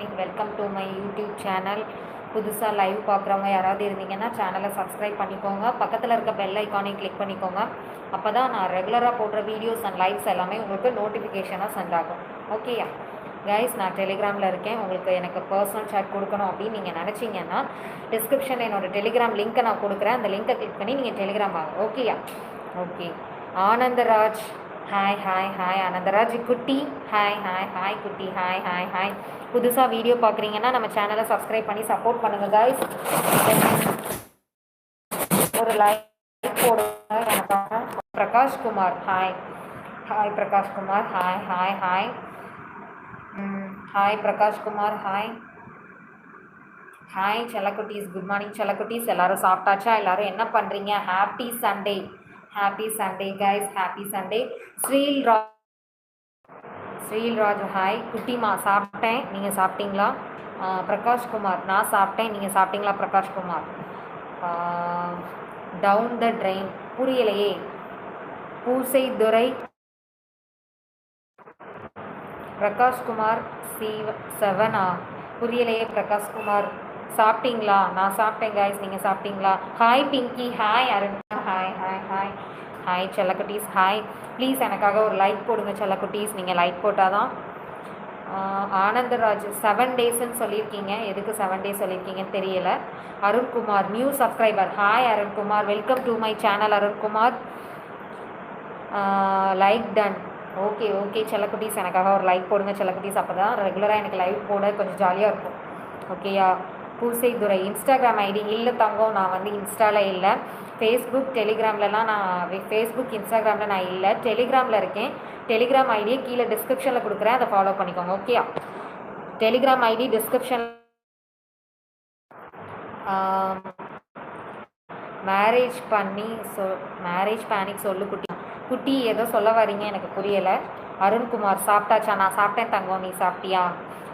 Morning. Welcome to my YouTube channel. புதுசாக live பார்க்குறவங்க யாராவது இருந்தீங்கன்னா சேனலை சப்ஸ்கிரைப் பண்ணிக்கோங்க. பக்கத்தில் இருக்க பெல் ஐக்கானை கிளிக் பண்ணிக்கோங்க. அப்போ தான் நான் ரெகுலராக போடுற வீடியோஸ் அண்ட் லைவ்ஸ் எல்லாமே உங்களுக்கு நோட்டிஃபிகேஷனாக சென்ட் ஆகும். ஓகேயா கைஸ், நான் டெலிகிராமில் இருக்கேன். உங்களுக்கு எனக்கு பர்சனல் சாட் கொடுக்கணும் அப்படின்னு நீங்கள் நினச்சிங்கன்னா டிஸ்கிரிப்ஷனில் என்னோடய டெலிகிராம் லிங்க்கை நான் கொடுக்குறேன். அந்த லிங்க்கை கிளிக் பண்ணி நீங்கள் டெலிகிராம் வாங்க. ஓகேயா? Okay. Anandaraj hi hi hi. Anandaraj குட்டி ஹாய் ஹாய் ஹாய். குட்டி ஹாய் ஹாய் ஹாய். புதுசாக வீடியோ பார்க்குறீங்கன்னா நம்ம சேனலை சப்ஸ்கிரைப் பண்ணி சப்போர்ட் பண்ணுங்கள் கைஸ். ஒரு லைக் போடுங்க எனக்காக. Prakashkumar hi hi. Prakashkumar hi hi hi. Hi Prakashkumar hi hi. செல்லக்குட்டீஸ் குட் மார்னிங். செல்லக்குட்டீஸ் எல்லோரும் சாப்பிட்டாச்சா? எல்லோரும் என்ன பண்ணுறீங்க? Happy Sunday. Happy Sunday guys. Happy Sunday. Srilraj hi. குட்டிமா சாப்பிட்டேன், நீங்கள் சாப்பிட்டீங்களா? பிரகாஷ்குமார் நான் சாப்பிட்டேன், நீங்கள் சாப்பிட்டீங்களா? பிரகாஷ்குமார் டவுன் த ட்ரெயின் புரியலையே. பூசைதுறை பிரகாஷ்குமார் செவனா புரியலையே. பிரகாஷ்குமார் சாப்பிட்டீங்களா? நான் சாப்பிட்டேன் கைஸ், நீங்கள் சாப்பிட்டீங்களா? Hi Pinky hi. Arun hi hi hi hi. செல்லக்குட்டீஸ் ஹாய். ப்ளீஸ் எனக்காக ஒரு லைக் போடுங்க செல்லக்குட்டீஸ். நீங்கள் லைக் போட்டால் தான். ஆனந்தராஜ் 7 டேஸ்ன்னு சொல்லியிருக்கீங்க. எதுக்கு 7 டேஸ் சொல்லியிருக்கீங்கன்னு தெரியலை. Arunkumar new subscriber hi Arunkumar. Welcome to my channel Arunkumar. Like done. Okay okay செல்லக்குட்டீஸ் எனக்காக ஒரு லைக் போடுங்க செல்லக்குட்டீஸ். அப்போ தான் ரெகுலராக எனக்கு லைவ் போட கொஞ்சம் ஜாலியாக இருக்கும். ஓகேயா? பூசைதுறை இன்ஸ்டாகிராம் ஐடி இல்லை தங்கம். நான் வந்து இன்ஸ்டாவில் இல்லை. ஃபேஸ்புக் டெலிகிராம்லலாம் நான் ஃபேஸ்புக் இன்ஸ்டாகிராமில் நான் இல்லை, டெலிகிராமில் இருக்கேன். டெலிகிராம் ஐடியை கீழே டிஸ்கிரிப்ஷனில் கொடுக்குறேன், அதை ஃபாலோ பண்ணிக்கோங்க. ஓகேயா? Telegram ID description. Marriage panic சொல்லு குட்டி. குட்டி ஏதோ சொல்ல வரீங்க, எனக்கு புரியலை. அருண்குமார் சாப்பிட்டாச்சா? நான் சாப்பிட்டேன் தங்கம், நீ சாப்பிட்டியா?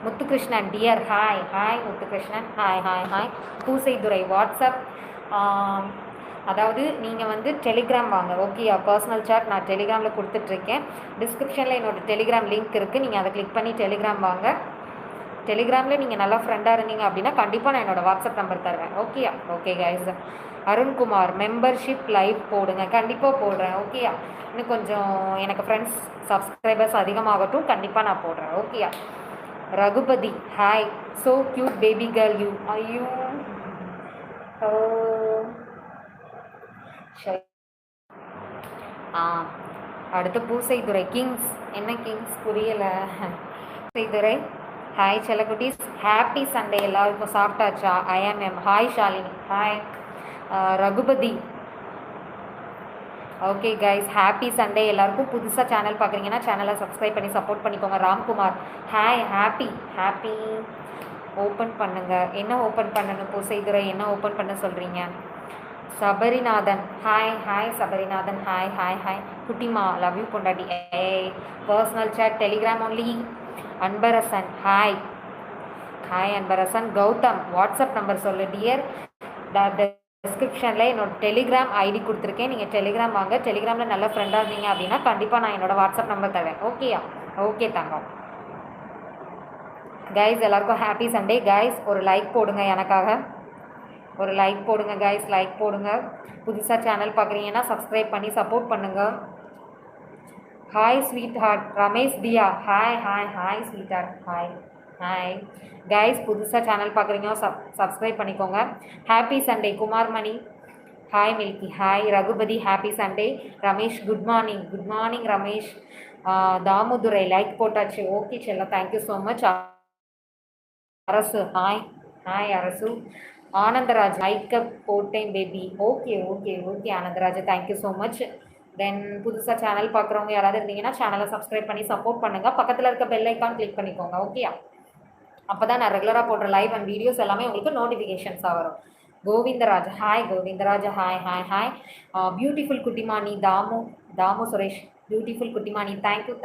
Muthukrishnan dear hi hi. Muthukrishnan hi hi hi. Poosaithurai what's up. அதாவது நீங்கள் வந்து டெலிகிராம் வாங்க. ஓகேயா? பர்சனல் சாட் நான் டெலிகிராமில் கொடுத்துட்ருக்கேன். டிஸ்கிரிப்ஷனில் என்னோடய டெலிகிராம் லிங்க் இருக்குது. நீங்கள் அதை கிளிக் பண்ணி டெலிகிராம் வாங்க. டெலிகிராமில் நீங்கள் நல்லா ஃப்ரெண்டாக இருந்தீங்க அப்படின்னா கண்டிப்பாக நான் என்னோடய வாட்ஸ்அப் நம்பர் தருவேன். ஓகேயா? Okay guys. Arunkumar membership live போடுங்க. கண்டிப்பாக போடுறேன். ஓகேயா? இன்னும் கொஞ்சம் எனக்கு ஃப்ரெண்ட்ஸ் சப்ஸ்கிரைபர்ஸ் அதிகமாகட்டும், கண்டிப்பாக நான் போடுறேன். ஓகேயா? Raghupathi hi. So cute baby girl you. ஐயோ அடுத்து பூசைதுறை கிங்ஸ். என்ன கிங்ஸ் புரியலை. பூசைதுறை ஹாய் செல்லக்குட்டீஸ். Happy Sunday. எல்லாருக்கும் சாப்பிட்டாச்சா? IMM hi. Shalini hi. Raghupathi okay guys, happy Sunday. எல்லாருக்கும் புதுசாக சேனல் பார்க்குறீங்கன்னா சேனலை சப்ஸ்கிரைப் பண்ணி சப்போர்ட் பண்ணிக்கோங்க. ராம்குமார் ஹாய். ஹாப்பி ஓப்பன் பண்ணுங்கள். என்ன ஓப்பன் பண்ணணும் பூசைதுறை? என்ன ஓப்பன் பண்ண சொல்கிறீங்க? Sabarinathan hi hi. Sabarinathan hi hi hi. குட்டிமா லவ் யூ பொண்டாட்டி. Personal chat Telegram only. Anbarasan hi hi. Anbarasan Gautham WhatsApp number சொல்லு டியர். டிஸ்கிரிப்ஷனில் என்னோட டெலிகிராம் ஐடி கொடுத்துருக்கேன். நீங்கள் டெலிகிராம் வாங்க. டெலிகிராமில் நல்ல ஃப்ரெண்டாக இருந்தீங்க அப்படின்னா கண்டிப்பாக நான் என்னோடய வாட்ஸ்அப் நம்பர் தருவேன். ஓகேயா? ஓகே தங்கம். கைஸ் எல்லாருக்கும் ஹாப்பி சண்டே. கைஸ் ஒரு லைக் போடுங்க எனக்காக. ஒரு லைக் போடுங்க கைஸ், லைக் போடுங்க. புதுசாக சேனல் பார்க்குறீங்கன்னா சப்ஸ்கிரைப் பண்ணி சப்போர்ட் பண்ணுங்கள். Hi sweet heart. Ramesh Diya hi hi hi. Sweet heart hi hi. Guys புதுசாக சேனல் பார்க்குறீங்க சப்ஸ்கிரைப் பண்ணிக்கோங்க. Happy Sunday. Kumarmani hi. Milky hi. Raghupathi happy Sunday. Ramesh good morning. Good morning Ramesh. Thamudurai like போட்டாச்சு. ஓகே செல்லம், thank you so much. Arasu hi hi. Arasu. Anandraj லைக்கை போட்டேன் baby. Okay okay okay Anandraj, thank you so much. Then புதுசாக channel பார்க்குறவங்க யாராவது இருந்தீங்கன்னா சேனலை சப்ஸ்கிரைப் பண்ணி சப்போர்ட் பண்ணுங்கள். பக்கத்தில் இருக்க பெல் ஐக்கான் கிளிக் பண்ணிக்கோங்க. ஓகேயா? அப்போ தான் நான் ரெகுலராக போடுற லைவ் அண்ட் வீடியோஸ் எல்லாமே உங்களுக்கு நோட்டிஃபிகேஷன்ஸாக வரும். Govindaraj hi. Govindaraj hi hi hi. Beautiful குட்டிமானி. தாமு சுரேஷ் பியூட்டிஃபுல் குட்டிமானி. Thank you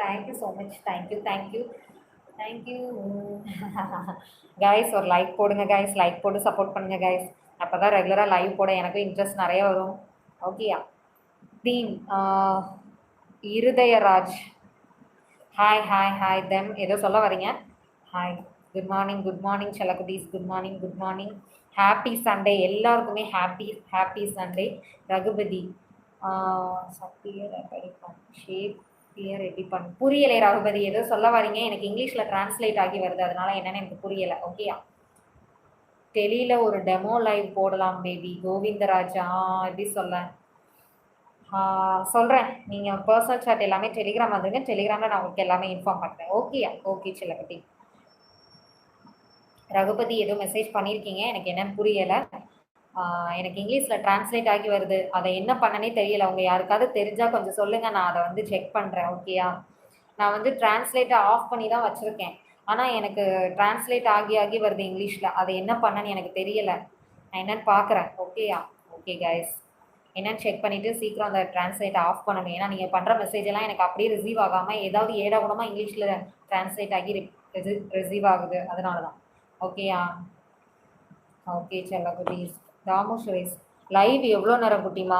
so much. Thank you guys ஒரு லைக் போடுங்க கைஸ். லைக் போட்டு சப்போர்ட் பண்ணுங்கள் கைஸ். அப்போ தான் ரெகுலராக லைவ் போட எனக்கு இன்ட்ரெஸ்ட் நிறைய வரும். ஓகேயா? Theme Irudayaraj hi hi hi. Then ஏதோ சொல்ல வரீங்க? ஹாய். குட் மார்னிங் செல்லக்குட்டீஸ். Good morning, good morning. Happy Sunday எல்லாருக்குமே. Happy happy Sunday. ரகுபதி சக்தியை ரெடி பண்ண ஷேப் ரெடி பண்ண புரியலை ரகுபதி, ஏதோ சொல்ல வரீங்க. எனக்கு இங்கிலீஷில் டிரான்ஸ்லேட் ஆகி வருது, அதனால என்னன்னு எனக்கு புரியலை. ஓகேயா? டெலியில் ஒரு டெமோ லைவ் போடலாம் பேபி. கோவிந்தராஜா எப்படி சொல்கிறேன். நீங்கள் பர்சனல் சாட் எல்லாமே டெலிகிராம் வந்துருங்க. டெலிகிராமில் நான் உங்களுக்கு எல்லாமே இன்ஃபார்ம் பண்ணுறேன். ஓகேயா? ஓகே செல்லக்குட்டி. ரகுபதி ஏதோ மெசேஜ் பண்ணியிருக்கீங்க, எனக்கு என்னன்னு புரியலை. எனக்கு இங்கிலீஷில் டிரான்ஸ்லேட் ஆகி வருது, அதை என்ன பண்ணனே தெரியல. அவங்க யாருக்காவது தெரிஞ்சால் கொஞ்சம் சொல்லுங்கள், நான் அதை வந்து செக் பண்ணுறேன். ஓகேயா? நான் வந்து டிரான்ஸ்லேட்டை ஆஃப் பண்ணி தான் வச்சுருக்கேன், ஆனால் எனக்கு டிரான்ஸ்லேட் ஆகி ஆகி வருது இங்கிலீஷில். அதை என்ன பண்ணன்னு எனக்கு தெரியலை. நான் என்னென்னு பார்க்குறேன். ஓகேயா? ஓகே கைஸ், என்னென்னு செக் பண்ணிவிட்டு சீக்கிரம் அந்த டிரான்ஸ்லேட்டை ஆஃப் பண்ணணும். ஏன்னா நீங்கள் பண்ணுற மெசேஜ் எல்லாம் எனக்கு அப்படியே ரிசீவ் ஆகாமல் ஏதாவது ஏடாகூடமாக இங்கிலீஷில் டிரான்ஸ்லேட் ஆகி ரிசீவ் ஆகுது, அதனால தான். ஓகேயா? ஓகே செல்லக்குட்டீஸ். தாமு சுரேஷ் லைவ் எவ்வளோ நேரம் குட்டிமா?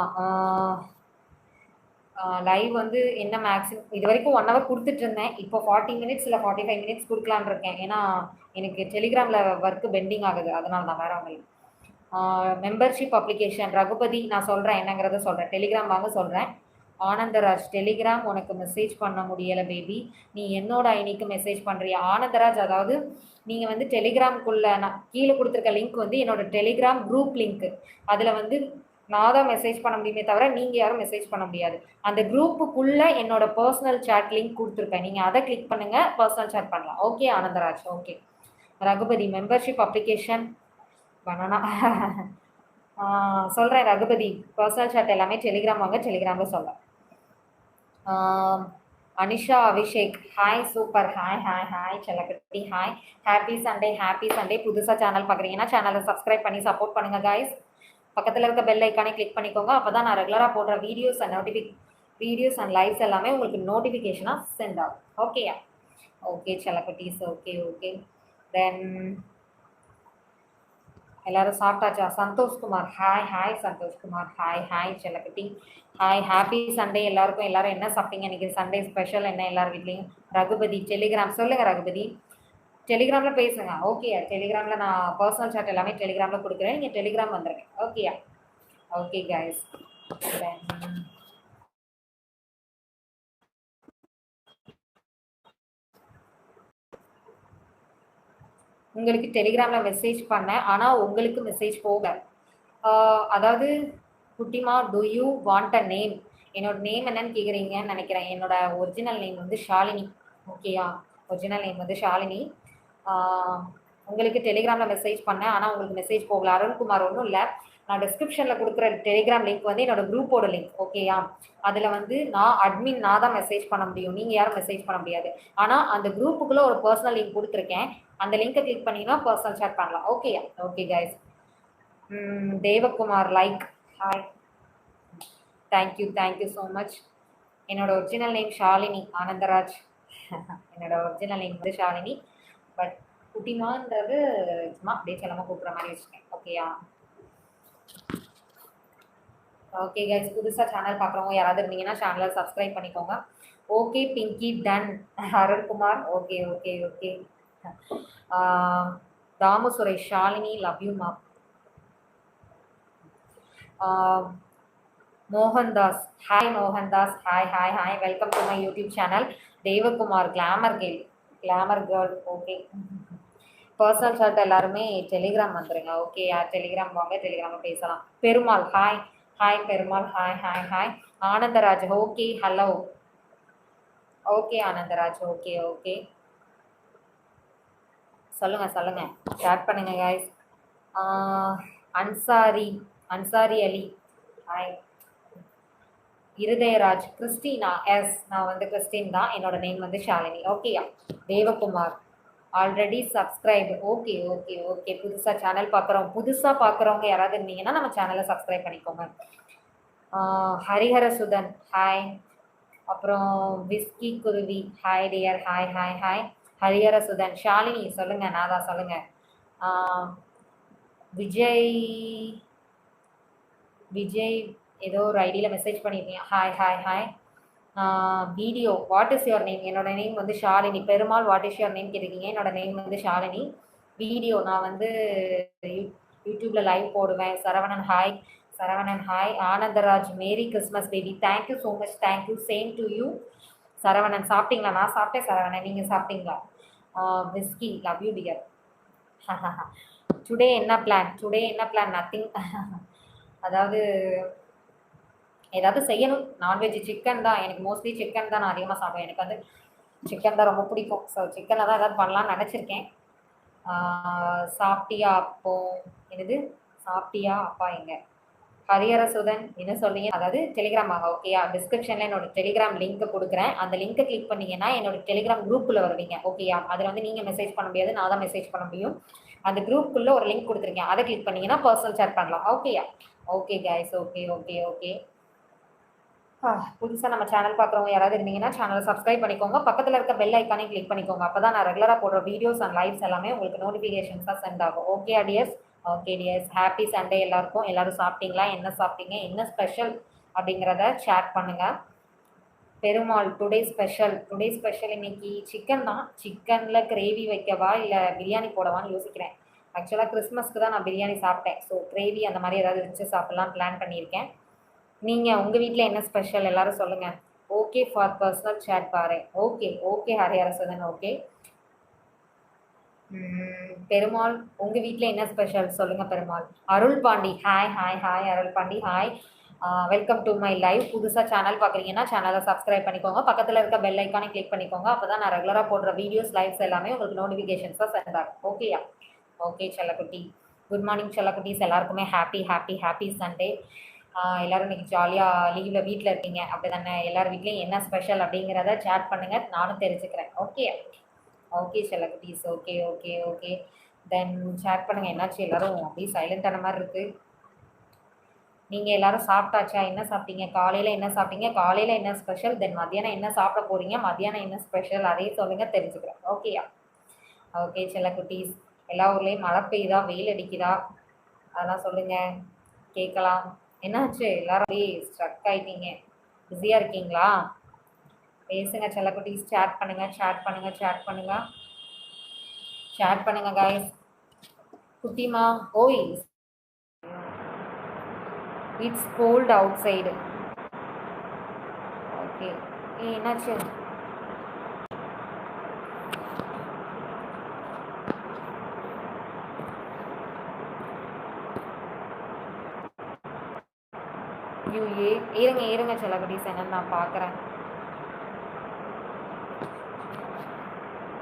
லைவ் வந்து என்ன மேக்ஸிமம் இது வரைக்கும் 1 ஹவர் கொடுத்துட்டு இருந்தேன். இப்போ 40 மினிட்ஸ் இல்லை 45 மினிட்ஸ் கொடுக்கலான் இருக்கேன். ஏன்னா எனக்கு டெலிகிராமில் ஒர்க்கு பெண்டிங் ஆகுது, அதனால தான், வேற ஒன்றும் இல்லை. மெம்பர்ஷிப் அப்ளிகேஷன் ரகுபதி நான் சொல்கிறேன், என்னங்கிறத சொல்கிறேன். டெலிகிராம் வாங்க சொல்கிறேன். ஆனந்தராஜ் டெலிகிராம் உனக்கு மெசேஜ் பண்ண முடியலை பேபி, நீ என்னோட ஐனிக்கு மெசேஜ் பண்ணுறியா? ஆனந்தராஜ், அதாவது நீங்கள் வந்து டெலிகிராம்குள்ளே நான் கீழே கொடுத்துருக்க லிங்க் வந்து என்னோட டெலிகிராம் குரூப் லிங்க்கு. அதில் வந்து நான் தான் மெசேஜ் பண்ண முடியுமே தவிர நீங்கள் யாரும் மெசேஜ் பண்ண முடியாது. அந்த குரூப்புக்குள்ளே என்னோட பர்சனல் சாட் லிங்க் கொடுத்துருப்பேன், நீங்கள் அதை கிளிக் பண்ணுங்கள், பர்சனல் சாட் பண்ணலாம். Okay Anandaraj. Okay Raghupathi membership application பண்ணனா சொல்கிறேன் ரகுபதி. பர்சனல் சாட் எல்லாமே டெலிகிராம் வாங்க, டெலிகிராமில் சொல்கிறேன். Anisha Abhishek hi, super. Hi செல்லக்குட்டி, ஹாய். Happy Sunday. புதுசாக சேனல் பார்க்குறீங்கன்னா சேனலை சப்ஸ்கிரைப் பண்ணி சப்போர்ட் பண்ணுங்கள் காய்ஸ். பக்கத்தில் இருக்க பெல் ஐக்கானே கிளிக் பண்ணிக்கோங்க, அப்போ தான் நான் ரெகுலராக போடுற வீடியோஸ் அண்ட் லைவ்ஸ் எல்லாமே உங்களுக்கு நோட்டிஃபிகேஷனாக சென்ட் ஆகும். ஓகேயா? ஓகே செல்லக்குட்டீஸ். ஓகே தென் எல்லாரும் சாப்பிட்டாச்சா? சந்தோஷ்குமார் ஹாய் சந்தோஷ்குமார், ஹாய் செல்லக்குட்டி, ஹாய். ஹாப்பி சண்டே எல்லாருக்கும். எல்லாரும் என்ன சாப்பிட்டீங்க இன்னைக்கு? சண்டே ஸ்பெஷல் என்ன எல்லார் வீட்லேயும்? ரகுபதி டெலிகிராம் சொல்லுங்கள் ரகுபதி, டெலிகிராமில் பேசுங்க. ஓகேயா? டெலிகிராமில் நான் பர்சனல் சாட் எல்லாமே டெலிகிராமில் கொடுக்குறேன், நீங்கள் டெலிகிராம் வந்துடுங்க. ஓகேயா? Okay guys. உங்களுக்கு டெலிகிராமில் மெசேஜ் பண்ணேன், ஆனால் உங்களுக்கு மெசேஜ் போக. அதாவது குட்டிமா, to you want a name? என்னோட நேம் என்னன்னு கேட்குறீங்கன்னு நினைக்கிறேன். என்னோட ஒரிஜினல் நேம் வந்து ஷாலினி. ஓகேயா? ஒரிஜினல் நேம் வந்து ஷாலினி. உங்களுக்கு டெலிகிராமில் மெசேஜ் பண்ணேன், ஆனால் உங்களுக்கு மெசேஜ் போகல. அருண்குமார் ஒன்றும் இல்லை, நான் டிஸ்கிரிப்ஷனில் கொடுக்குற டெலிகிராம் லிங்க் வந்து என்னோட குரூப்போட லிங்க். ஓகேயா? அதில் வந்து நான் தான் மெசேஜ் பண்ண முடியும், நீங்கள் யாரும் மெசேஜ் பண்ண முடியாது. ஆனால் அந்த குரூப்புக்குள்ளே ஒரு பர்சனல் லிங்க் கொடுத்துருக்கேன், அந்த லிங்கை கிளிக் பண்ணிங்கன்னா பர்சனல் சாட் பண்ணலாம். ஓகேயா? Okay guys. Devakumar like hi, thank you so much. என்னோட ஒரிஜினல் நேம் ஷாலினி ஆனந்தராஜ். என்னோட ஒரிஜினல் நேம் வந்து ஷாலினி, பட் குட்டிமான்றது சும்மா அப்படியே செல்லமாக கூப்பிட்ற மாதிரி வச்சுக்கேன். ஓகேயா? ஓகே கைஸ், புதுசாக சேனல் பார்க்குறவங்க யாராவது இருந்தீங்கன்னா சேனலை சப்ஸ்கிரைப் பண்ணிக்கோங்க. Okay Pinky done. Arunkumar okay. Thamu Suresh Shalini love you மா. Mohandas hi Mohandas, hi welcome to my YouTube channel. Devakumar glamour girl. Okay, personal chat எல்லாருமே டெலிகிராம் வந்துடுங்க. ஓகே, யார் டெலிகிராம் வாங்க, டெலிகிராமில் பேசலாம். Perumal hi Perumal, hi. Anandraj okay, hello. Okay Anandaraj, okay. சொல்லுங்கள் ஷேர் பண்ணுங்கள் guys. Ansari Ali hi. Irudayaraj Christina, yes நான் வந்து கிறிஸ்டின் தான், என்னோட நேம் வந்து ஷாலினி. ஓகேயா? Devakumar already subscribe. ஓகே. புதுசாக சேனல் பார்க்குறவங்க யாராவது இருந்தீங்கன்னா நம்ம சேனலை சப்ஸ்கிரைப் பண்ணிக்கோங்க. ஹரிஹர சுதன் ஹாய். அப்புறம் விஸ்கி குருவி hi dear, hi. Harihara Sudhan Shalini சொல்லுங்கள், நான் தான் சொல்லுங்கள். விஜய் ஏதோ ஒரு ஐடியில் மெசேஜ் பண்ணியிருக்கீங்க. Hi. Video what is your name? என்னோட நேம் வந்து Shalini. Perumal what is your name கேட்டிருக்கீங்க. என்னோட நேம் வந்து ஷாலினி. வீடியோ நான் வந்து யூடியூப்பில் லைவ் போடுவேன். Saravanan hi. Saravanan hi. Anandaraj merry Christmas baby. Thank you so much. Thank you. Same to you Saravanan. சாப்பிட்டீங்களா? நான் சாப்பிட்டேன் சரவணன். நீங்கள் சாப்பிட்டீங்களா? Whisky love you dear. Today என்ன பிளான்? டுடே என்ன பிளான்? நத்திங். அதாவது ஏதாவது செய்யணும். நான்வெஜ் சிக்கன் தான். எனக்கு மோஸ்ட்லி சிக்கன் தான் நான் அதிகமாக சாப்பிடுவேன். எனக்கு வந்து சிக்கன் தான் ரொம்ப பிடிக்கும். ஸோ சிக்கனில் தான் ஏதாவது பண்ணலான்னு நினச்சிருக்கேன். சாப்பிட்டியா அப்போ என்னது சாப்பிட்டியா அப்பா எங்க? ஹரிஹரசுதன் என்ன சொல்றீங்க? அதாவது டெலிகிராம் வாங்க. ஓகேயா? டிஸ்கிரிப்ஷனில் என்னோட டெலிகிராம் லிங்க் கொடுக்குறேன். அந்த லிங்க்கை கிளிக் பண்ணீங்கன்னா என்னோட டெலிகிராம் குரூப்புக்குள்ளே வருவீங்க. ஓகேயா? அதில் வந்து நீங்கள் மெசேஜ் பண்ண முடியாது, நான் தான் மெசேஜ் பண்ண முடியும். அந்த குரூப்புக்குள்ளே ஒரு லிங்க் கொடுத்துருக்கேன். அதை கிளிக் பண்ணீங்கன்னா பர்சனல் சேட் பண்ணலாம். ஓகேயா? Okay guys. Okay okay okay. புதுசாக நம்ம சேனல் பார்க்குறவங்க யாராவது இருந்தீங்கன்னா சேனலை சப்ஸ்கிரைப் பண்ணிக்கோங்க. பக்கத்தில் இருக்க பெல் ஐக்கானே கிளிக் பண்ணிக்கோங்க. அப்போ தான் நான் ரெகுலராக போடுற வீடியோஸ் அண்ட் லைவ்ஸ் எல்லாமே உங்களுக்கு நோட்டிஃபிகேஷன்ஸாக சென்ட் ஆகும். Okay tears? Okay tears. Happy Sunday எல்லாருக்கும். எல்லோரும் சாப்பிட்டீங்களா? என்ன சாப்பிட்டீங்க? என்ன ஸ்பெஷல் அப்படிங்கிறத ஷேர் பண்ணுங்கள். பெருமாள் டுடே ஸ்பெஷல் இன்னைக்கு சிக்கன் தான். சிக்கனில் கிரேவி வைக்கவா இல்லை பிரியாணி போடவான்னு யோசிக்கிறேன். ஆக்சுவலாக கிறிஸ்மஸ்க்கு தான் நான் பிரியாணி சாப்பிட்டேன். ஸோ கிரேவி அந்த மாதிரி ஏதாவது வச்சு சாப்பிட்லாம் பிளான் பண்ணியிருக்கேன். நீங்கள் உங்கள் வீட்டில் என்ன ஸ்பெஷல் எல்லாரும் சொல்லுங்கள். ஓகே ஃபார் பர்சனல் சேட் பாரு. Okay okay Hariharasudhan. Okay Perumal உங்கள் வீட்டில் என்ன ஸ்பெஷல் சொல்லுங்கள் Perumal. Arul Pandi hi hi hi. Arul Pandi hi. Welcome to my live. புதுசாக சேனல் பார்க்குறீங்கன்னா சேனலை சப்ஸ்கிரைப் பண்ணிக்கோங்க. பக்கத்தில் இருக்க பெல் ஐக்கானே கிளிக் பண்ணிக்கோங்க. அப்போ தான் நான் ரெகுலராக போடுற வீடியோஸ் லைவ்ஸ் எல்லாமே உங்களுக்கு நோட்டிஃபிகேஷன்ஸாக சென்ட் ஆகும். ஓகேயா? ஓகே செல்லக்குட்டி. குட் மார்னிங் செல்லக்குட்டீஸ். எல்லாருக்குமே ஹாப்பி சண்டே. எல்லோரும் இன்றைக்கி ஜாலியாக லீவில் வீட்டில் இருக்கீங்க அப்படி தானே? எல்லார் வீட்லேயும் என்ன ஸ்பெஷல் அப்படிங்கிறத சேட் பண்ணுங்கள், நானும் தெரிஞ்சுக்கிறேன். ஓகே ஓகே செல்லக்குட்டீஸ். Okay okay okay. Then chat பண்ணுங்கள். என்னாச்சு எல்லோரும் அப்படியே சைலண்டான மாதிரி இருக்குது. நீங்கள் எல்லோரும் சாப்பிட்டாச்சா? என்ன சாப்பிட்டீங்க? காலையில் என்ன சாப்பிட்டீங்க? காலையில் என்ன ஸ்பெஷல்? தென் மத்தியானம் என்ன சாப்பிட போகிறீங்க? மத்தியானம் என்ன ஸ்பெஷல்? அதையும் சொல்லுங்கள், தெரிஞ்சுக்கிறேன். ஓகேயா? ஓகே செல்லக்குட்டீஸ். எல்லா ஊர்லேயும் மழை பெய்யுதா, வெயில் அடிக்குதா? அதெல்லாம் சொல்லுங்கள், கேட்கலாம். என்னாச்சு எல்லாரும் அப்படியே ஸ்ட்ரக் ஆகிட்டீங்க? பிஸியாக இருக்கீங்களா? பேசுங்க செல்லக்குட்டீஸ். சேட் பண்ணுங்கள் சேட் பண்ணுங்கள் கைஸ். குட்டிமா ஓய் it's cold outside. Okay. என்னாச்சு? இருங்க செல்லக்குட்டீஸ், என்னன்னு நான் பார்க்குறேன்.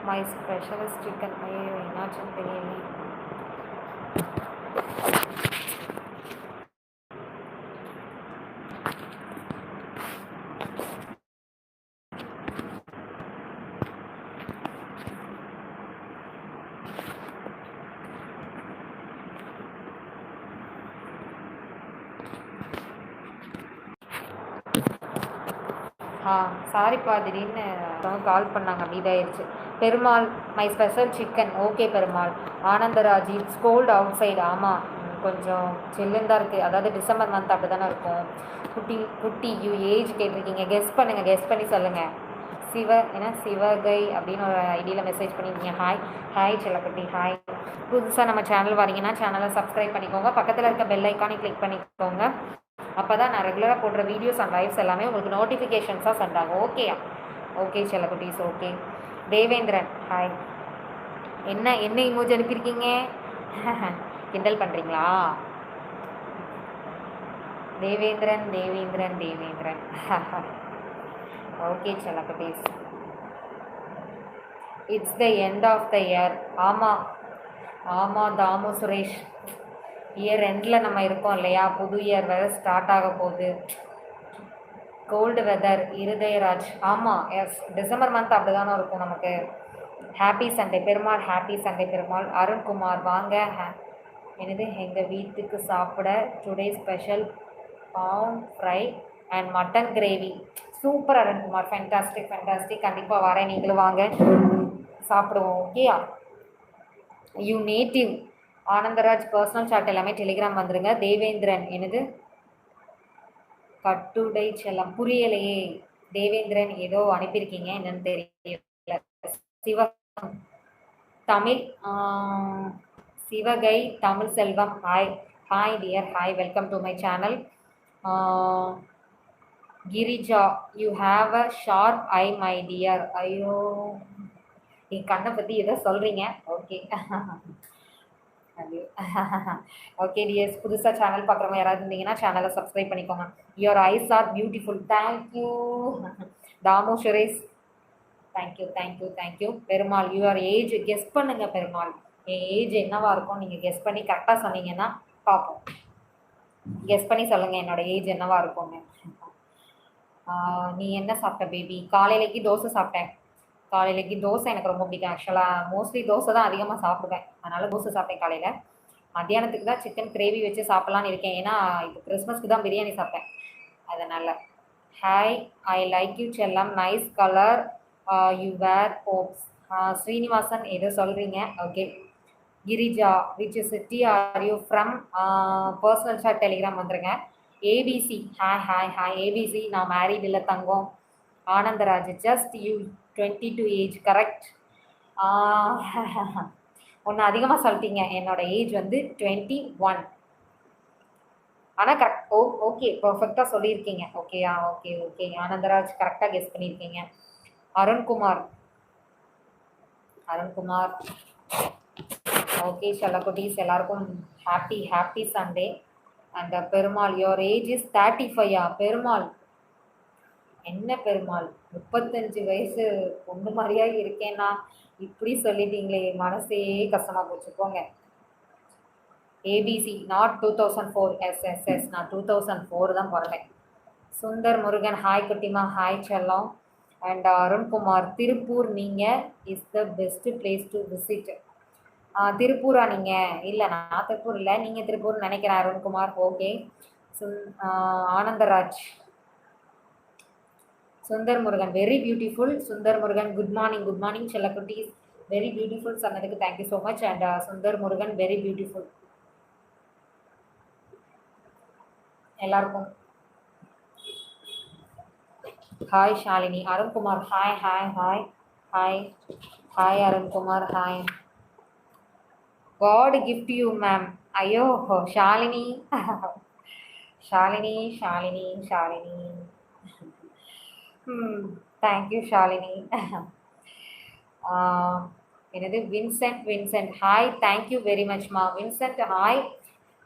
My specialist chicken. ஐயோ என்னாச்சுன்னு தெரியல. சாரிப்பா, திடீர்னு கால் பண்ணாங்க, இதாகிடுச்சு. Perumal my special chicken. Okay Perumal. Anandraj it's cold outside. ஆமாம், கொஞ்சம் சில்லுன்னு தான் இருக்குது. அதாவது டிசம்பர் மந்த் அப்படி தானே இருக்கும். குட்டி யூ ஏஜ் கேட்டிருக்கீங்க. கெஸ் பண்ணி சொல்லுங்கள். சிவகை அப்படின்னு ஒரு ஐடியில் மெசேஜ் பண்ணியிருக்கீங்க. ஹாய் செல்லக்குட்டி ஹாய். புதுசாக நம்ம சேனல் வரீங்கன்னா சேனலை சப்ஸ்கிரைப் பண்ணிக்கோங்க. பக்கத்தில் இருக்க பெல் ஐக்கானை கிளிக் பண்ணிக்கோங்க. அப்போ தான் நான் ரெகுலராக போடுற வீடியோஸ் அண்ட் லைவ்ஸ் எல்லாமே உங்களுக்கு நோட்டிஃபிகேஷன்ஸாக சென்ட் ஆகும். ஓகேயா? ஓகே செல்லக்குட்டீஸ். ஓகே. தேவேந்திரன் ஹாய். என்ன இமோஜி அனுப்பியிருக்கீங்க? கிண்டல் பண்ணுறீங்களா? தேவேந்திரன். ஓகே செல்லக்குட்டீஸ். It's the end of the year. ஆமாம் தாமு சுரேஷ். இயர் எண்டில் நம்ம இருக்கோம் இல்லையா? புது இயர் வேறு ஸ்டார்ட் ஆக போகுது. Cold weather. இருதயராஜ். ஆமாம் எஸ், டிசம்பர் மந்த் அப்படி தானே இருக்கும் நமக்கு. Happy Sunday Perumal. Happy Sunday Perumal. Arunkumar வாங்க. என்னது எங்கள் வீட்டுக்கு சாப்பிட today special pan fry and mutton gravy. Super Arunkumar. Fantastic. கண்டிப்பாக வரேன், நீங்களும் வாங்க சாப்பிடுவோம். ஓகேயா? You native. Anandraj personal chat எல்லாமே டெலிகிராம் வந்துருங்க. தேவேந்திரன் என்னது கட்டுடை செல்லம் புரியலையே. தேவேந்திரன் ஏதோ அனுப்பியிருக்கீங்க, என்னன்னு தெரியல. Siva Tamil Sivagai Tamil Selvam, hi hi dear, hi, welcome to my channel. Girija, you have a sharp eye my dear. ஐயோ, என் கண்ணை பற்றி ஏதோ சொல்கிறீங்க. ஓகே ஓகே டியர்ஸ், புதுசாக சேனல் பார்க்குறவங்க யாராவது இருந்தீங்கன்னா சேனலை சப்ஸ்கிரைப் பண்ணிக்கோங்க. Your eyes are beautiful, thank you. Thamu Suresh, thank you thank you thank you. Perumal, your age guess பண்ணுங்க பெருமாள். என் ஏஜ் என்னவா இருக்கும் நீங்கள் கெஸ் பண்ணி கரெக்டாக சொன்னீங்கன்னா பார்ப்போம். கெஸ் பண்ணி சொல்லுங்கள் என்னோட ஏஜ் என்னவா இருக்கும்னு. நீ என்ன சாப்பிட்ட பேபி? காலையிலேக்கு தோசை சாப்பிட்டேன். காலையிலேக்கு தோசை எனக்கு ரொம்ப பிடிக்கும். ஆக்சுவலாக மோஸ்ட்லி தோசை தான் அதிகமாக சாப்பிடுவேன், அதனால் தோசை சாப்பிட்டேன் காலையில். மத்தியானத்துக்கு தான் சிக்கன் கிரேவி வச்சு சாப்பிட்லான்னு இருக்கேன், ஏன்னா இப்போ கிறிஸ்மஸ்க்கு தான் பிரியாணி சாப்பிட்டேன் அதனால். ஹாய், ஐ லைக் யூ செல்லம், நைஸ் கலர் யூ வேர் போப்ஸ். ஸ்ரீனிவாசன் ஏதோ சொல்கிறீங்க. Okay. Girija, which city are you from? Personal chat Telegram வந்துருங்க. ABC, hi hi hi ABC. நான் மேரீட் இல்லை தங்கம். Anandraj, just you 22 age, correct. ஒன்று அதிகமாக சொல்லிட்டீங்க, என்னோட ஏஜ் வந்து 21. ஆனால் கரெக்ட். ஓகே, பர்ஃபெக்டாக சொல்லியிருக்கீங்க. ஓகேயா? ஓகே ஓகே ஆனந்தராஜ், கரெக்டாக கெஸ் பண்ணியிருக்கீங்க. அருண்குமார், அருண்குமார், ஓகே. செல்லக்குட்டீஸ் எல்லாருக்கும் happy Sunday. And Perumal, your age is 35. Perumal, என்ன பெருமாள் 35 வயசு பொண்ணு மாதிரியா இருக்கேன்னா இப்படி சொல்லிட்டீங்களே, மனசே கஷ்டமாக போச்சு போங்க. ABC, not 2004. எஸ், நான் 2004 தான் பிறந்தேன். சுந்தர் முருகன், ஹாய் குட்டிமா, ஹாய் செல்லம். அண்ட் அருண்குமார், திருப்பூர், நீங்கள் is the best place to visit. திருப்பூரா நீங்கள்? இல்லை, நான் திருப்பூர் இல்லை, நீங்கள் திருப்பூர்னு நினைக்கிறேன் Arunkumar. Okay. Anandraj, Sundar Murugan, very beautiful. Sundar Murugan, good morning செல்லக்குட்டீஸ். வெரி பியூட்டிஃபுல் சொன்னதுக்கு thank you so much. And Sundar Murugan, very beautiful எல்லாருக்கும். Hi Shalini. Arunkumar, hi hi hi hi hi Arunkumar, hi. God gift you ma'am. ஐயோ ஷாலினி ஷாலினி ஷாலினி ஷாலினி. தேங்க்யூ ஷாலினி. என்னது வின்சென்ட், ஹாய், தேங்க்யூ வெரி மச்மா. வின்சென்ட், ஹாய்.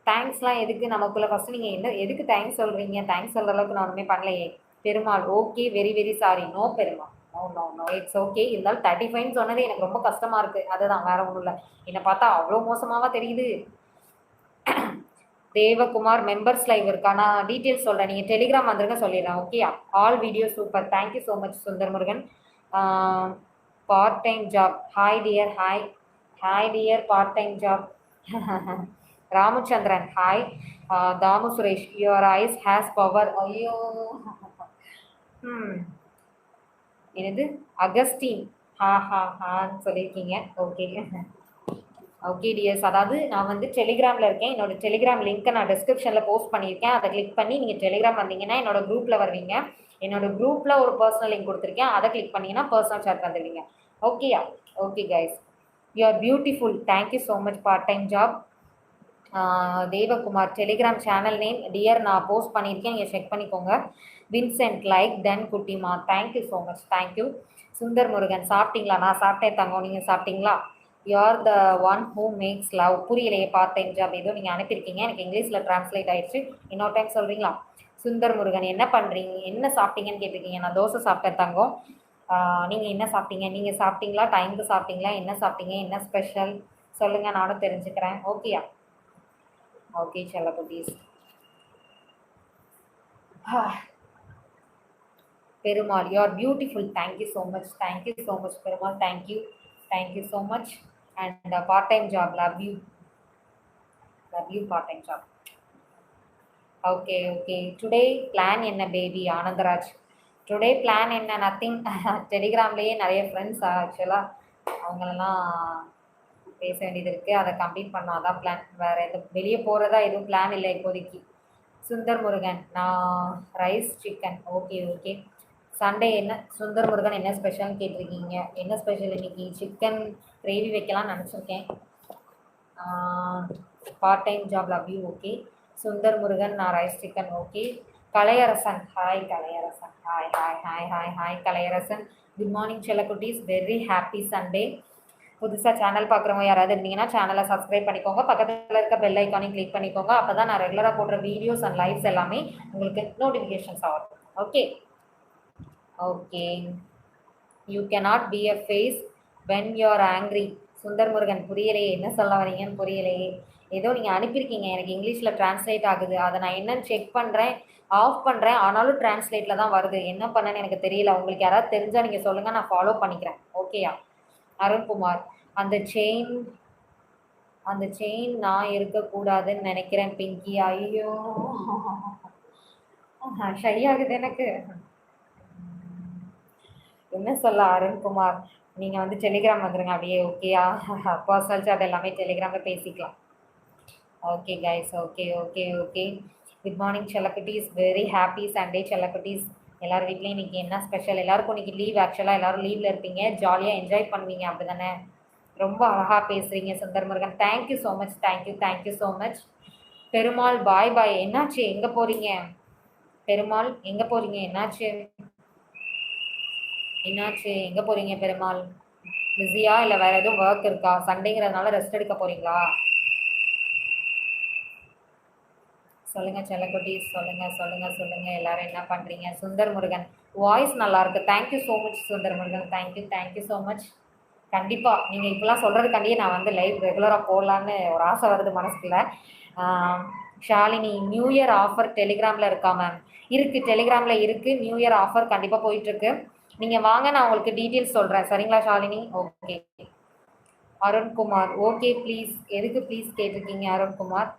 தேங்க்ஸ்லாம் எதுக்கு நமக்குள்ளே? ஃபஸ்ட்டு நீங்கள் என்ன எதுக்கு தேங்க்ஸ் சொல்கிறீங்க? தேங்க்ஸ் சொல்கிற அளவுக்கு நான் ஒன்றுமே பண்ணலையே. Perumal, okay, very very sorry. No Perumal, no it's okay. இருந்தாலும் 35 சொன்னது எனக்கு ரொம்ப கஷ்டமாக இருக்குது, அதுதான், வேறு ஒன்றும் இல்லை. என்னை பார்த்தா அவ்வளோ மோசமாவா தெரியுது? தேவகுமார், மெம்பர்ஸ் லைவ் இருக்கா? நான் டீட்டெயில்ஸ் சொல்கிறேன், நீங்கள் டெலிகிராம் வந்துருங்க, சொல்லிடுறேன். Okay. All video super, thank you so much Sundar Murugan. Part time job, hi dear, hi dear, part time job. Ramachandran, hi. Thamu Suresh, your eyes has power. ஐயோ, என்னது அகஸ்டின், ஹான்னு சொல்லியிருக்கீங்க. ஓகே ஓகே டியர்ஸ், அதாவது நான் வந்து டெலிகிராமில் இருக்கேன். என்னோட டெலிகிராம் லிங்க்கை நான் டிஸ்கிரிப்ஷனில் போஸ்ட் பண்ணியிருக்கேன். அதை கிளிக் பண்ணி நீங்கள் டெலிகிராம் வந்தீங்கன்னா என்னோட குரூப்பில் வருவீங்க. என்னோட குரூப்பில் ஒரு பர்சனல் லிங்க் கொடுத்துருக்கேன், அதை கிளிக் பண்ணிங்கன்னா பர்சனல் சாட் வந்துடுவீங்க. ஓகேயா? Okay guys, you are beautiful, thank you so much. Part time job. Devakumar, Telegram channel name dear நான் போஸ்ட் பண்ணியிருக்கேன், நீங்கள் செக் பண்ணிக்கோங்க. வின்சென்ட், லைக் தென் குட்டிமா, thank you so much, thank you. Sundar Murugan, சாப்பிட்டீங்களா? நான் சாப்பிட்டேன் தங்கம், நீங்கள் சாப்பிட்டீங்களா? You are the one who maths love. புரியலையே, பார்ட் டைம் ஜாப் ஏதோ நீங்கள் அனுப்பியிருக்கீங்க, எனக்கு இங்கிலீஷில் ட்ரான்ஸ்லேட் ஆயிடுச்சு. இன்னொரு டைம் சொல்கிறீங்களா? சுந்தர் முருகன், என்ன பண்ணுறீங்க, என்ன சாப்பிட்டீங்கன்னு கேட்டிருக்கீங்க. நான் தோசை சாப்பிட்டேன் தங்கம். நீங்கள் என்ன சாப்பிட்டீங்க? நீங்கள் சாப்பிட்டீங்களா? டைமுக்கு சாப்பிட்டீங்களா? என்ன சாப்பிட்டீங்க? என்ன ஸ்பெஷல் சொல்லுங்கள், நானும் தெரிஞ்சுக்கிறேன். ஓகேயா? ஓகே செல்லக்குட்டீஸ். Perumal, you are beautiful, thank you so much, Perumal, thank you so much. And part time job, love you part time job. Okay today plan என்ன பேபி? ஆனந்தராஜ், டுடே பிளான் என்ன? நத்திங். டெலிகிராம்லேயே நிறைய ஃப்ரெண்ட்ஸ் ஆக்சுவலாக அவங்களெல்லாம் பேச வேண்டியது இருக்குது, அதை கம்ப்ளீட் பண்ணால் தான் பிளான். வேறு எதுவும் வெளியே போகிறதா எதுவும் பிளான் இல்லை இப்போதைக்கு. சுந்தர் முருகன், நான் ரைஸ் சிக்கன். ஓகே சண்டே என்ன சுந்தர் முருகன் என்ன ஸ்பெஷல்னு கேட்டிருக்கீங்க. என்ன ஸ்பெஷல் இன்னைக்கு? சிக்கன் கிரேவி வைக்கலாம்னு நினச்சிருக்கேன். Part time job love you okay. Sundar Murugan நான் rice chicken okay. Kalaiyarasan hi Kalaiyarasan hi hi hi hi hi Kalaiyarasan. Good morning செல்லக்குட்டீஸ், வெரி ஹாப்பி சண்டே. புதுசாக சேனல் பார்க்குறவங்க யாராவது இருந்தீங்கன்னா சேனலை சப்ஸ்கிரைப் பண்ணிக்கோங்க. பக்கத்தில் இருக்க பெல் ஐக்கானையும் கிளிக் பண்ணிக்கோங்க. அப்போ தான் நான் ரெகுலராக போடுற வீடியோஸ் அண்ட் லைவ்ஸ் எல்லாமே உங்களுக்கு நோட்டிஃபிகேஷன்ஸ் ஆகும். Okay okay. You cannot be a face when you are angry. Sundar Murugan புரியலையே, என்ன சொல்ல வரீங்கன்னு புரியலையே. ஏதோ நீங்கள் அனுப்பியிருக்கீங்க, எனக்கு இங்கிலீஷில் ட்ரான்ஸ்லேட் ஆகுது. அதை நான் என்னன்னு செக் பண்ணுறேன், ஆஃப் பண்ணுறேன், ஆனாலும் ட்ரான்ஸ்லேட்டில் தான் வருது. என்ன பண்ணேன்னு எனக்கு தெரியல. உங்களுக்கு யாராவது தெரிஞ்சால் நீங்கள் சொல்லுங்கள், நான் ஃபாலோ பண்ணிக்கிறேன். ஓகேயா? அருண்குமார், அந்த செயின் நான் இருக்கக்கூடாதுன்னு நினைக்கிறேன் பிங்கி. ஐயோ ஷை ஆகுது எனக்கு. என்ன சொல்ல அருண்குமார், நீங்கள் வந்து டெலிகிராம் வந்துடுங்க அப்படியே. ஓகேயா? பர்சனல் சாட் எல்லாமே டெலிகிராமில் பேசிக்கலாம். Okay guys, okay okay okay. Good morning செல்லக்குட்டீஸ், வெரி ஹாப்பி சண்டே செல்லக்குட்டீஸ். எல்லார் வீட்லேயும் இன்றைக்கி என்ன ஸ்பெஷல்? எல்லாருக்கும் இன்றைக்கி லீவ். ஆக்சுவலாக எல்லோரும் லீவில் இருப்பீங்க, ஜாலியாக என்ஜாய் பண்ணுவீங்க அப்படி தானே? ரொம்ப அழகாக பேசுகிறீங்க Sundar Murugan. Thank you so much, thank you so much. Perumal bye bye. என்னாச்சு, எங்கே போகிறீங்க பெருமாள்? எங்கே போகிறீங்க? என்னாச்சு எங்கே போகிறீங்க பெருமாள்? பிஸியா இல்லை வேறு எதுவும் ஒர்க் இருக்கா? சண்டேங்கிறதுனால ரெஸ்ட் எடுக்க போகிறீங்களா? சொல்லுங்கள் செல்லக்குட்டீஸ், சொல்லுங்கள் எல்லாரும் என்ன பண்ணுறீங்க? சுந்தர் முருகன் வாய்ஸ் நல்லாயிருக்கு. Thank you so much Sundar Murugan, thank you so much. கண்டிப்பாக நீங்கள் இப்போலாம் சொல்கிறதுக்காண்டியே நான் வந்து லைவ் ரெகுலராக போடலான்னு ஒரு ஆசை வருது மனசுக்குள்ள. ஷாலினி, நியூ இயர் ஆஃபர் டெலிகிராமில் இருக்கா மேம்? இருக்குது, டெலிகிராமில் இருக்குது. நியூ இயர் ஆஃபர் கண்டிப்பாக போயிட்டுருக்கு. நீங்கள் வாங்க, நான் உங்களுக்கு டீட்டெயில்ஸ் சொல்கிறேன். சரிங்களா Shalini? Okay. Arunkumar okay please. எதுக்கு ப்ளீஸ் கேட்டிருக்கீங்க Arunkumar?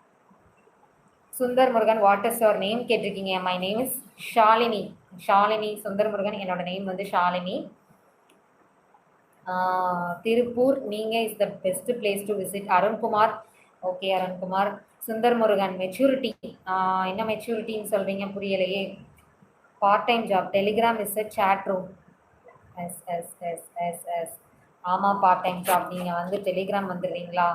Sundar Murugan what is your name கேட்டிருக்கீங்க. My name is Shalini. Sundar Murugan என்னோட நேம் வந்து ஷாலினி. திருப்பூர் நீங்கள் is the best place to visit. Arunkumar okay. Arunkumar, Sundar Murugan maturity என்ன மெச்சூரிட்டின்னு சொல்கிறீங்க புரியலையே. Part time job, Telegram is a chat room. Yes. ஆமாம், பார்ட் டைம் ஜாப். நீங்கள் வந்து டெலிகிராம் வந்துடுறீங்களா?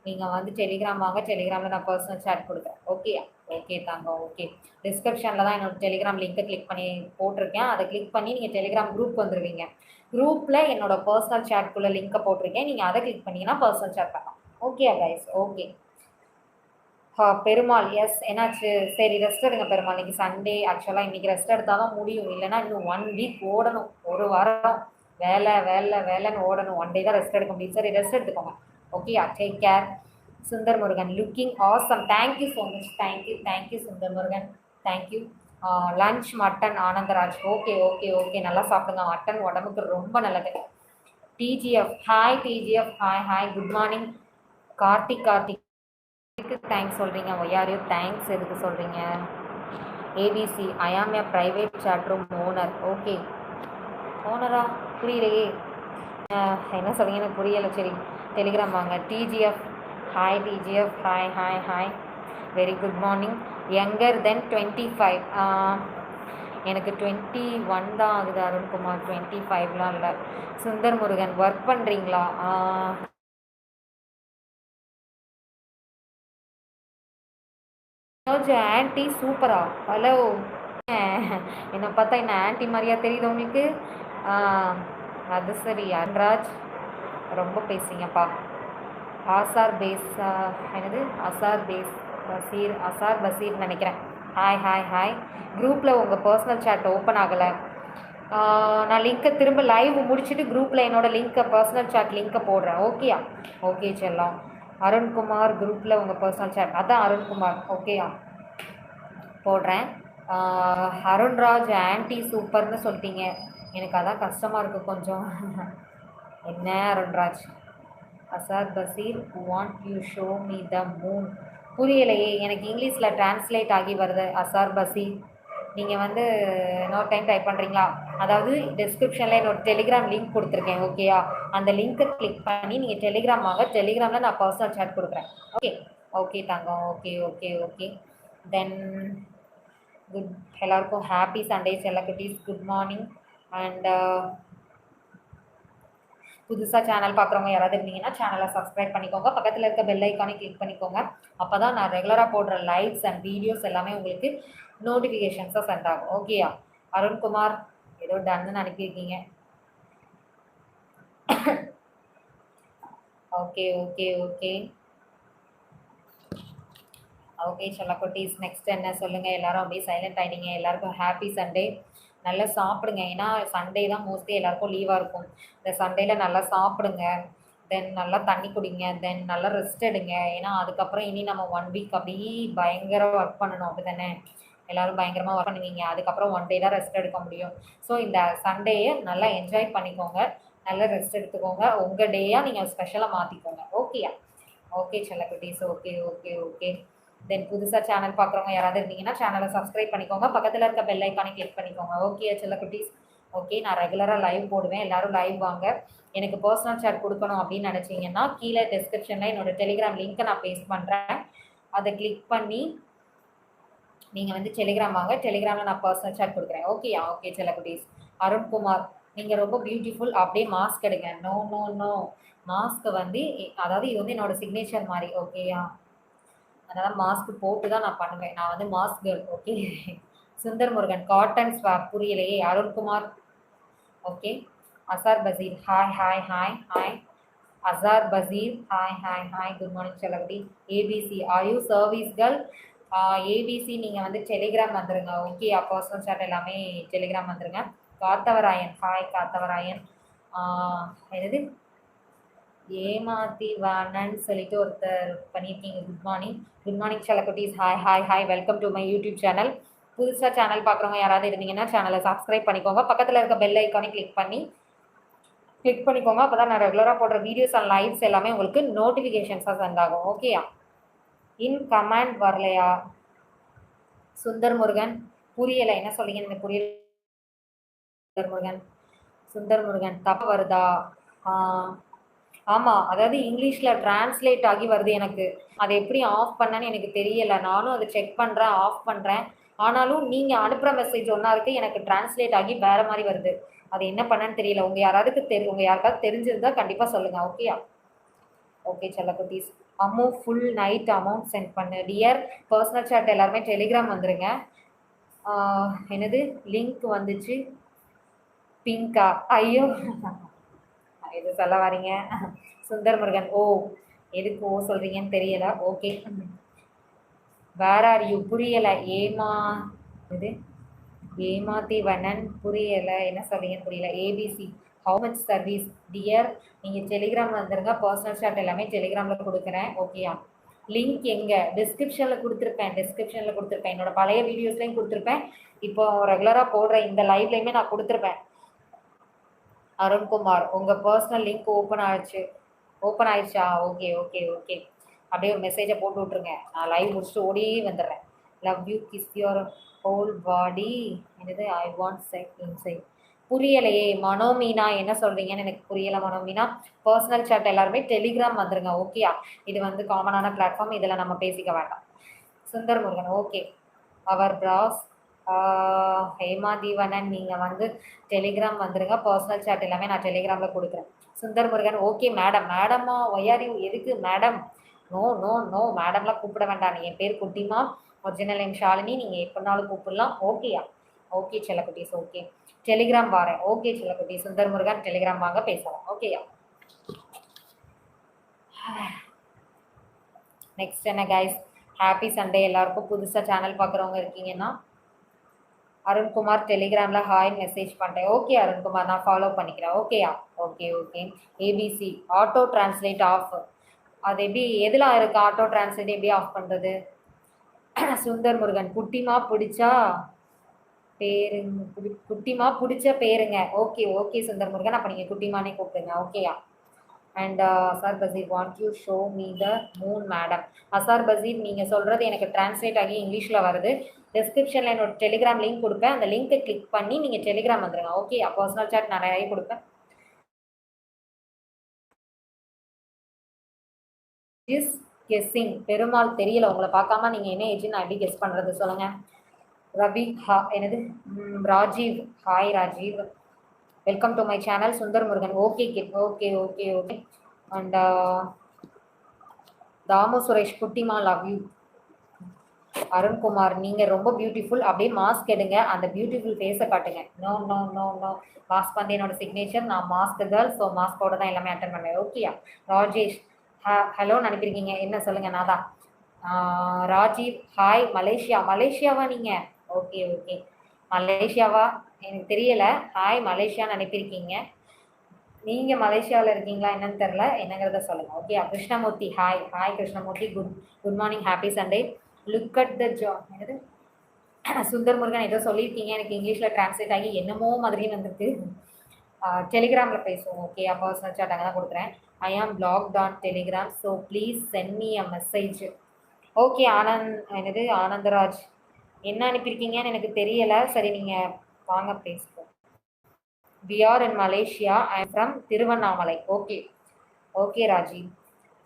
நீங்கள் வந்து டெலிகிராம் வாங்க, டெலிகிராமில் நான் பர்சனல் சேட் கொடுக்குறேன். ஓகே தாங்க. ஓகே, டிஸ்கிரிப்ஷனில் தான் என்னோட டெலிகிராம் லிங்க்கை கிளிக் பண்ணி போட்டிருக்கேன். அதை கிளிக் பண்ணி நீங்கள் டெலிகிராம் குரூப் வந்துடுவீங்க. குரூப்பில் என்னோட பர்சனல் சேட்குள்ளே லிங்க்கை போட்டிருக்கேன். நீங்கள் அதை கிளிக் பண்ணிங்கன்னா பர்சனல் சேட் பண்ணலாம். Okay guys, okay. Perumal yes. என்னாச்சு? சரி, ரெஸ்ட் எடுங்க பெருமாள். இன்றைக்கி சண்டே. ஆக்சுவலாக இன்றைக்கி ரெஸ்ட் எடுத்தால் தான் முடியும், இல்லைன்னா இன்னும் 1 வீக் ஓடணும். ஒரு வாரம் வேலைன்னு ஓடணும். 1 டே தான் ரெஸ்ட் எடுக்க முடியும். சரி, ரெஸ்ட் எடுத்துக்கோங்க. Okay, take care. Sundar Murugan looking awesome. Thank you so much. Thank you Sundar Murugan, thank you. Lunch mutton Anandraj. Okay. நல்லா சாப்பிடுங்க. மட்டன் உடம்புக்கு ரொம்ப நல்லது. TGF hi. Hi good morning. Karthik thanks சொல்கிறீங்க. ஒய்யாரையும் தேங்க்ஸ் எதுக்கு சொல்கிறீங்க? ABC I am a private chat room owner. Okay, ஓனரா? புரியலையே, என்ன சொல்கிறீங்க எனக்கு புரியலை. சரி, டெலிகிராம் வாங்க. TGF hi. Hi very good morning. Younger than 25. எனக்கு 21 தான் ஆகுது அருண்குமார், 25லாம் இல்லை. சுந்தர் முருகன் ஒர்க் பண்ணுறீங்களா? ஆன்ட்டி சூப்பரா? ஹலோ, என்னை பார்த்தா என்ன ஆன்ட்டி மாதிரியா தெரியுது உங்களுக்கு? அது சரி. அன்ராஜ் ரொம்ப பேசுங்கப்பா. ஆசார் பேஸ் என்னது? அசார் பசீர் நினைக்கிறேன். ஹாய். குரூப்பில் உங்கள் பர்சனல் சேட் ஓப்பன் ஆகலை. நான் லிங்க்கை திரும்ப லைவ் முடிச்சுட்டு குரூப்பில் என்னோடய லிங்க்கை பர்சனல் சேட் லிங்க்கை போடுறேன். ஓகேயா? ஓகே செல்லம். அருண்குமார் குரூப்பில் உங்கள் பர்சனல் சேட், அதான் அருண்குமார். ஓகேயா, போடுறேன். அருண்ராஜ் ஆன்ட்டி சூப்பர்னு சொல்லிட்டீங்க. எனக்கு அதான் கஷ்டமாக இருக்குது கொஞ்சம். என்ன Arunraj? Azad Basheer want you show me the moon. புரியலையே, எனக்கு இங்கிலீஷில் டிரான்ஸ்லேட் ஆகி வருது. அசார் பசீர், நீங்கள் வந்து இன்னொரு டைம் டைப் பண்ணுறீங்களா? அதாவது டிஸ்கிரிப்ஷனில் என்னோட டெலிகிராம் லிங்க் கொடுத்துருக்கேன். ஓகேயா, அந்த லிங்க்கை கிளிக் பண்ணி நீங்கள் டெலிகிராம் வாங்க. டெலிகிராமில் நான் பர்சனல் சேட் கொடுக்குறேன். ஓகே தாங்க. ஓகே. தென் குட் எல்லாருக்கும் ஹாப்பி சண்டே செல்லக்குட்டீஸ். Good morning. அண்ட் புதுசாக சேனல் பார்க்குறவங்க யாராவது இருந்தீங்கன்னா சேனலை சப்ஸ்கிரைப் பண்ணிக்கோங்க. பக்கத்தில் இருக்க பெல் ஐக்கானே கிளிக் பண்ணிக்கோங்க. அப்போ தான் நான் ரெகுலராக போடுற லைவ்ஸ் அண்ட் வீடியோஸ் எல்லாமே உங்களுக்கு நோட்டிஃபிகேஷன்ஸாக சென்ட் ஆகும். ஓகேயா? அருண்குமார் ஏதோ டன்னு அனுப்பியிருக்கீங்க. ஓகே ஓகே ஓகே ஓகே செல்லக்குட்டீஸ். நெக்ஸ்ட் என்ன சொல்லுங்கள்? எல்லாரும் அப்படியே சைலண்ட் ஆகிட்டீங்க. எல்லாருக்கும் ஹாப்பி சண்டே. நல்லா சாப்பிடுங்க. ஏன்னா சண்டே தான் மோஸ்ட்லி எல்லாருக்கும் லீவாக இருக்கும். இந்த சண்டேயில் நல்லா சாப்பிடுங்க. தென் நல்லா தண்ணி குடிங்க. தென் நல்லா ரெஸ்ட் எடுங்க. ஏன்னா அதுக்கப்புறம் இனி நம்ம 1 வீக் அப்படியே பயங்கர ஒர்க் பண்ணணும். அப்படி தானே? எல்லோரும் பயங்கரமாக ஒர்க் பண்ணுவீங்க. அதுக்கப்புறம் 1 டே தான் ரெஸ்ட் எடுக்க முடியும். ஸோ இந்த சண்டேயை நல்லா என்ஜாய் பண்ணிக்கோங்க. நல்லா ரெஸ்ட் எடுத்துக்கோங்க. உங்கள் டேயாக நீங்கள் ஸ்பெஷலாக மாற்றிக்கோங்க. ஓகேயா? ஓகே செல்லக்குட்டீஸ். ஓகே ஓகே ஓகே தென் புதுசாக சேனல் பார்க்குறவங்க யாராவது இருந்தீங்கன்னா சேனலை சப்ஸ்கிரைப் பண்ணிக்கோங்க. பக்கத்தில் இருக்க பெல் ஐக்கானே கிளிக் பண்ணிக்கோங்க. ஓகே செல்லக்குட்டீஸ். ஓகே நான் ரெகுலராக லைவ் போடுவேன். எல்லோரும் லைவ் வாங்க. எனக்கு பர்சனல் சேட் கொடுக்கணும் அப்படின்னு நினச்சிங்கன்னா கீழே டிஸ்கிரிப்ஷனில் என்னோட டெலிகிராம் லிங்க்கை நான் பேஸ்ட் பண்ணுறேன். அதை கிளிக் பண்ணி நீங்கள் வந்து டெலிகிராம் வாங்க. டெலிகிராமில் நான் பர்சனல் சேட் கொடுக்குறேன். ஓகேயா? ஓகே செல்லக்குட்டீஸ். அருண்குமார் நீங்கள் ரொம்ப பியூட்டிஃபுல். அப்படியே மாஸ்க் எடுங்க. நோ நோ நோ மாஸ்க் வந்து அதாவது இது வந்து என்னோட சிக்னேச்சர் மாதிரி. ஓகேயா? அதனால் மாஸ்க் போட்டு தான் நான் பண்ணுவேன். நான் வந்து mask girl. Okay Sundar Murugan cotton swab புரியலையே. Arunkumar okay. Azhar Basheer hi hi hi hi. Azhar Basheer hi hi hi. Good morning செல்லகுடி. ABC are you service girl? ABC நீங்கள் வந்து டெலிகிராம் வந்துடுங்க. ஓகே பர்சனல் சாட் எல்லாமே டெலிகிராம் வந்துடுங்க. காத்தவராயன் ஹாய் காத்தவராயன். என்னது ஏமாத்தி வானன்னு சொல்லிட்டு ஒருத்தர் பண்ணியிருக்கீங்க. Good morning. குட் மார்னிங் செல்லக்குட்டீஸ். Hi hi hi. Welcome to my YouTube channel. புதுசாக சேனல் பார்க்குறவங்க யாராவது இருந்தீங்கன்னா சேனலை சப்ஸ்கிரைப் பண்ணிக்கோங்க. பக்கத்தில் இருக்க பெல் ஐக்கானே கிளிக் பண்ணிக்கோங்க. அப்போ தான் நான் ரெகுலராக போடுற வீடியோஸ் அண்ட் லைவ்ஸ் எல்லாமே உங்களுக்கு நோட்டிஃபிகேஷன்ஸாக சென்ட் ஆகும். ஓகேயா? இன் கமெண்ட் வரலையா? சுந்தர் முருகன் புரியலை. என்ன சொல்றீங்க? எனக்கு புரியல. சுந்தர் முருகன் தப்பு வருதா? ஆமாம், அதாவது இங்கிலீஷில் டிரான்ஸ்லேட் ஆகி வருது எனக்கு. அதை எப்படி ஆஃப் பண்ணேன்னு எனக்கு தெரியலை. நானும் அதை செக் பண்ணுறேன், ஆஃப் பண்ணுறேன். ஆனாலும் நீங்கள் அனுப்புகிற மெசேஜ் ஒன்றா இருக்குது, எனக்கு டிரான்ஸ்லேட் ஆகி வேறு மாதிரி வருது. அது என்ன பண்ணேன்னு தெரியல. உங்கள் யாருக்காவது தெரிஞ்சிருந்தா கண்டிப்பாக சொல்லுங்கள். ஓகேயா? ஓகே செல்லக்குட்டீஸ். ஃபுல் நைட் அமௌண்ட் சென்ட் பண்ணு. டியர் பர்சனல் சாட் எல்லாருமே டெலிகிராம் வந்துருங்க. என்னது லிங்க் வந்துச்சு பிங்கா? ஐயோ எது சொல்ல வரீங்க? சுந்தர் முருகன் ஓ எதுக்கு ஓ சொல்கிறீங்கன்னு தெரியல. ஓகே வேர் ஆர் யூ புரியலை. இது ஏமாத்தி வண்ணன் புரியலை. என்ன சொல்கிறீங்கன்னு புரியல. ABC how much service dear? நீங்கள் டெலிகிராம் வந்துருங்க. பர்சனல் சாட் எல்லாமே டெலிகிராமில் கொடுக்குறேன். ஓகேயா? லிங்க் எங்கே? டிஸ்கிரிப்ஷனில் கொடுத்துருப்பேன். என்னோட பழைய வீடியோஸ்லையும் கொடுத்துருப்பேன். இப்போ ரெகுலராக போடுற இந்த லைவ்லையுமே நான் கொடுத்துருப்பேன். அருண்குமார் உங்கள் பர்சனல் லிங்க் ஓப்பன் ஆயிடுச்சா? ஓகே ஓகே ஓகே அப்படியே ஒரு மெசேஜை போட்டு விட்ருங்க. நான் லைவ் முடிச்சுட்டு ஓடியே வந்துடுறேன். Love you kiss your whole பாடி. என்னது ஐ வாண்ட் செக் இன்சைட்? புரியலையே மனோமீனா. என்ன சொல்கிறீங்கன்னு எனக்கு புரியலை மனோமீனா. பர்சனல் சாட் எல்லாருமே டெலிகிராம் வந்துருங்க. ஓகேயா? இது வந்து காமனான பிளாட்ஃபார்ம். இதில் நம்ம பேசிக்க வேண்டாம். சுந்தர் முருகன் ஓகே. அவர் பிராஸ் ஹேமாதீவனன் நீங்கள் வந்து டெலிகிராம் வந்துருங்க. பர்சனல் சாட் எல்லாமே நான் டெலிகிராமில் கொடுக்குறேன். சுந்தர் முருகன் ஓகே மேடமா ஒய்ஆர்யூ? எதுக்கு மேடம்? நோ நோ நோ மேடம்லாம் கூப்பிட வேண்டாம். என் பேர் குட்டிமா. Original name Shalini. நீங்கள் எப்படினாலும் கூப்பிடலாம். ஓகேயா? ஓகே செல்லக்குட்டீஸ். ஓகே டெலிகிராம் வரேன். ஓகே செல்லக்குட்டி. சுந்தர் முருகன் டெலிகிராம் வாங்க பேசலாம். ஓகேயா? நெக்ஸ்ட் என்ன கைஸ்? ஹாப்பி சண்டே எல்லாருக்கும். புதுசாக சேனல் பார்க்குறவங்க இருக்கீங்கன்னா அருண்குமார் டெலிகிராமில் ஹாய் மெசேஜ் பண்ணுறேன். ஓகே அருண்குமார் நான் ஃபாலோ பண்ணிக்கிறேன். ஓகேயா? Okay okay. A B C auto translate off. அது எப்படி எதில் இருக்குது? ஆட்டோ டிரான்ஸ்லேட் எப்படி ஆஃப் பண்ணுறது? சுந்தர் முருகன் குட்டிமா பிடிச்சா பேருங்க. குட்டிமா பிடிச்ச பேருங்க. Okay okay Sundar Murugan. அப்போ நீங்கள் குட்டிமானே கூப்பிடுங்க. ஓகேயா? And Azhar Basheer want you show me the Moon madam. Azhar Basheer நீங்கள் சொல்கிறது எனக்கு டிரான்ஸ்லேட் ஆகி இங்கிலீஷில் வருது. டிஸ்கிரிப்ஷனில் என்னோட டெலிகிராம் லிங்க் கொடுப்பேன். அந்த லிங்க்கை கிளிக் பண்ணி நீங்கள் டெலிகிராம் வந்துடுங்க. ஓகே பர்சனல் சாட் நிறைய கொடுப்பேன். இஸ் கெஸ்ஸிங் பெருமாள் தெரியல. உங்களை பார்க்காம நீங்கள் என்ன ஏஜ்னு நான் எப்படி கெஸ் பண்ணுறது சொல்லுங்கள். ரவி என்னது Rajeev. Hi Rajeev, welcome to my channel. Sundar Murugan. Okay kid, okay okay okay. And Thamu Suresh குட்டிமா, லவ் யூ. அருண்குமார், நீங்க ரொம்ப பியூட்டிஃபுல். அப்படியே மாஸ்க் எடுங்க, அந்த பியூட்டிஃபுல் ஃபேஸை காட்டுங்க. No no no no, mask வந்து என்னோட சிக்னேச்சர். நான் மாஸ்க் கேர்ள், ஸோ மாஸ்கோட தான் எல்லாமே அட்டன் பண்ணுவேன். ஓகேயா? ராஜேஷ் ஹலோன்னு அனுப்பியிருக்கீங்க, என்ன சொல்லுங்க? நான் தான் ராஜீவ். Hi Malaysia. மலேசியாவா நீங்க? ஓகே ஓகே, மலேசியாவா எனக்கு தெரியல. ஹாய் மலேசியான்னு அனுப்பியிருக்கீங்க. நீங்க மலேசியாவில் இருக்கீங்களா என்னன்னு தெரில, என்னங்கிறத சொல்லுங்க. Okay. Krishnamurthy, hi hi Krishnamurthy, good morning, happy Sunday. Look at the என்னது சுந்தர் முருகன் ஏதோ சொல்லியிருக்கீங்க, எனக்கு இங்கிலீஷில் டிரான்ஸ்லேட் ஆகி என்னமோ மாதிரி வந்திருக்கு. டெலிகிராமில் பேசுவோம். ஓகே, பர்சனல் சாட் அங்கே தான் கொடுக்குறேன். I am blocked on Telegram, so please send me a message. Okay என்னது ஆனந்தராஜ், என்ன அனுப்பியிருக்கீங்கன்னு எனக்கு தெரியலை. சரி, நீங்கள் வாங்க பேசுவோம். We are in Malaysia. I am from Tiruvannamalai. Okay okay Rajiv.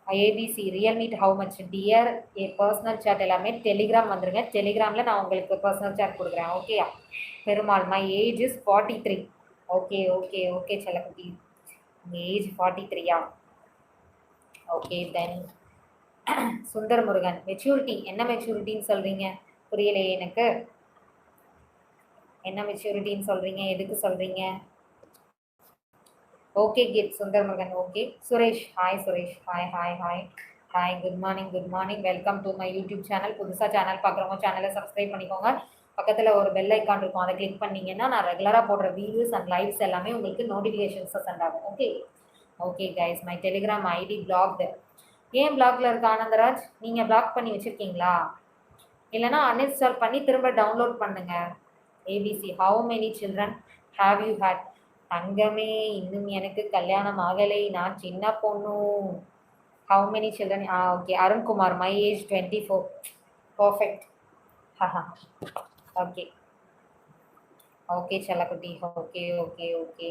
ABC real meet how much dear. A personal chat எல்லாமே டெலிகிராம் வந்துருங்க. டெலிகிராமில் நான் உங்களுக்கு பர்சனல் சாட் கொடுக்குறேன். ஓகேயா? Perumal, my age is 43. Okay okay okay செல்லக்குட்டி, உங்கள் ஏஜ் 43யா? Okay then Sundar Murugan, maturity என்ன மெச்சூரிட்டின்னு சொல்கிறீங்க? புரியலையே எனக்கு. என்ன மெச்சூரிட்டின்னு சொல்கிறீங்க? எதுக்கு சொல்கிறீங்க? Okay kid Sundar Murugan. Okay Suresh, hi Suresh. Hi hi hi hi, good morning good morning. Welcome to my YouTube channel. புதுசாக சேனல் பார்க்குறவங்க சேனலை சப்ஸ்கிரைப் பண்ணிக்கோங்க. பக்கத்தில் ஒரு பெல் ஐக்கான் இருக்கும், அதை கிளிக் பண்ணிங்கன்னா நான் ரெகுலராக போடுற வீடியோஸ் அண்ட் லைவ்ஸ் எல்லாமே உங்களுக்கு நோட்டிஃபிகேஷன்ஸை சென்ட் ஆகும். Okay okay guys, my Telegram ID blocked. ஏன் பிளாக்ல இருக்க ஆனந்தராஜ்? நீங்கள் பிளாக் பண்ணி வச்சுருக்கீங்களா? இல்லைனா அன்இன்ஸ்டால் பண்ணி திரும்ப டவுன்லோட் பண்ணுங்க. ABC, how many children have you had? தங்கமே, இன்னும் எனக்கு கல்யாணம் ஆகலை, நான் சின்ன பொண்ணு. How many children? Okay. Arunkumar, my age 24. Perfect. Okay okay செல்லக்குட்டி. Okay okay okay,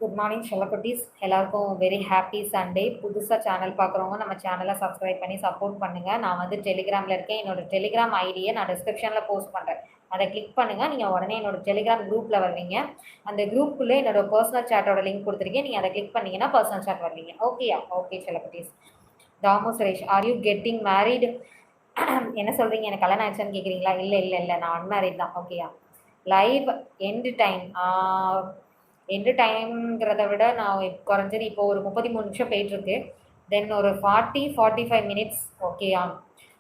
good morning செல்லக்குட்டீஸ். எல்லாருக்கும் வெரி ஹாப்பி சண்டே. புதுசாக சேனல் பார்க்குறவங்க நம்ம சேனலை சப்ஸ்கிரைப் பண்ணி சப்போர்ட் பண்ணுங்கள். நான் வந்து டெலிகிராமில் இருக்கேன். என்னோட டெலிகிராம் ஐடியை நான் டிஸ்கிரிப்ஷனில் போஸ்ட் பண்ணுறேன், அதை கிளிக் பண்ணுங்கள். நீங்கள் உடனே என்னோட டெலிகிராம் குரூப்பில் வருவீங்க. அந்த குரூப்புக்குள்ளே என்னோட பர்சனல் சேட்டோட லிங்க் கொடுத்துருக்கேன், நீங்கள் அதை கிளிக் பண்ணிங்கன்னா பர்சனல் சேட் வருவீங்க. ஓகேயா? ஓகே செல்லக்குட்டீஸ். Damu Suresh, are you getting married? என்ன சொல்கிறீங்க, எனக்கு கல்யாணம் ஆயிடுச்சான்னு கேட்குறீங்களா? இல்லை இல்லை இல்லை, நான் அன்மேரிட் தான். ஓகேயா? லைவ் எண்டு டைம் எண்டு டைம்ங்கிறத விட நான் குறைஞ்சது இப்போ ஒரு 33 நிமிஷம் போயிட்டுருக்கு. தென் ஒரு 45 மினிட்ஸ். ஓகேயா?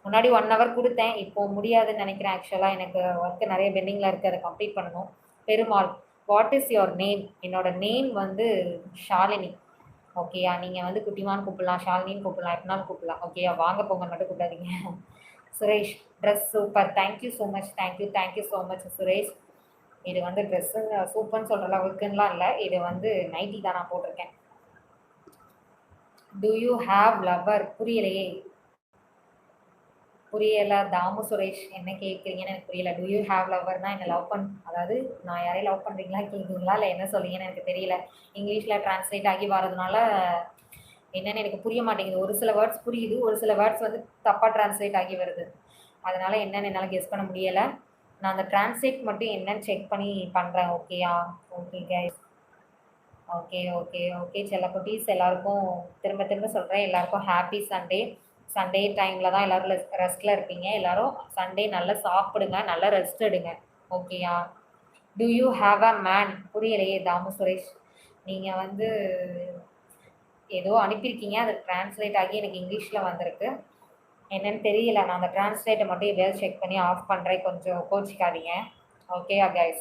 முன்னாடி 1 ஹவர் கொடுத்தேன், இப்போது முடியாதுன்னு நினைக்கிறேன். ஆக்சுவலாக எனக்கு ஒர்க்கு நிறைய பெண்டிங்கில் இருக்குது, அதை கம்ப்ளீட் பண்ணணும். Perumal, what is your name? என்னோட நேம் வந்து ஷாலினி. ஓகேயா? நீங்கள் வந்து குட்டிமான்னு கூப்பிடலாம், ஷாலினின்னு கூப்பிடலாம், எப்படினாலும் கூப்பிடலாம். ஓகேயா? வாங்க போங்க மட்டும் கூப்பிடாதீங்க. Suresh, dress super, thank you so much. Thank you so much Suresh. இது வந்து ட்ரெஸ்ஸுங்க சூப்பர்னு சொல்கிற அளவுக்குலாம் இல்லை, இது வந்து நைட்டி தான் நான் போட்டிருக்கேன். Do you have lover? புரியலையே, புரியலை தாமு சுரேஷ், என்ன கேட்குறீங்கன்னு எனக்கு புரியல. டு யூ ஹாவ் லவர்னா என்ன லவ் அதாவது நான் யாரையும் லவ் பண்ணுறீங்களா கேட்குறீங்களா, இல்லை என்ன சொல்றீங்கன்னு எனக்கு தெரியல. இங்கிலீஷில் டிரான்ஸ்லேட் ஆகி வரதுனால என்னென்னு எனக்கு புரிய மாட்டேங்குது. ஒரு சில வேர்ட்ஸ் புரியுது, ஒரு சில வேர்ட்ஸ் வந்து தப்பாக டிரான்ஸ்லேட் ஆகி வருது. அதனால் என்னென்னு என்னால் கெஸ் பண்ண முடியலை. நான் அந்த டிரான்ஸ்லேட் மட்டும் என்னன்னு செக் பண்ணி பண்ணுறேன். ஓகேயா? Okay guys. Okay okay okay செல்லக்குட்டீஸ், எல்லாருக்கும் திரும்ப திரும்ப சொல்கிறேன், எல்லாருக்கும் ஹாப்பி சண்டே. சண்டே டைமில் தான் எல்லோரும் ரெஸ்ட்டில் இருப்பீங்க. எல்லோரும் சண்டே நல்லா சாப்பிடுங்க, நல்லா ரெஸ்ட் எடுங்க. ஓகேயா? To you have a man? புரியலையே தாமு சுரேஷ், நீங்கள் வந்து ஏதோ அனுப்பியிருக்கீங்க, அது டிரான்ஸ்லேட் ஆகி எனக்கு இங்கிலீஷில் வந்திருக்கு, என்னன்னு தெரியல. நான் அந்த டிரான்ஸ்லேட்டை மட்டும் எப்படியாவது செக் பண்ணி ஆஃப் பண்ணுறேன், கொஞ்சம் கோச்சிக்காதீங்க. ஓகேயா கைஸ்?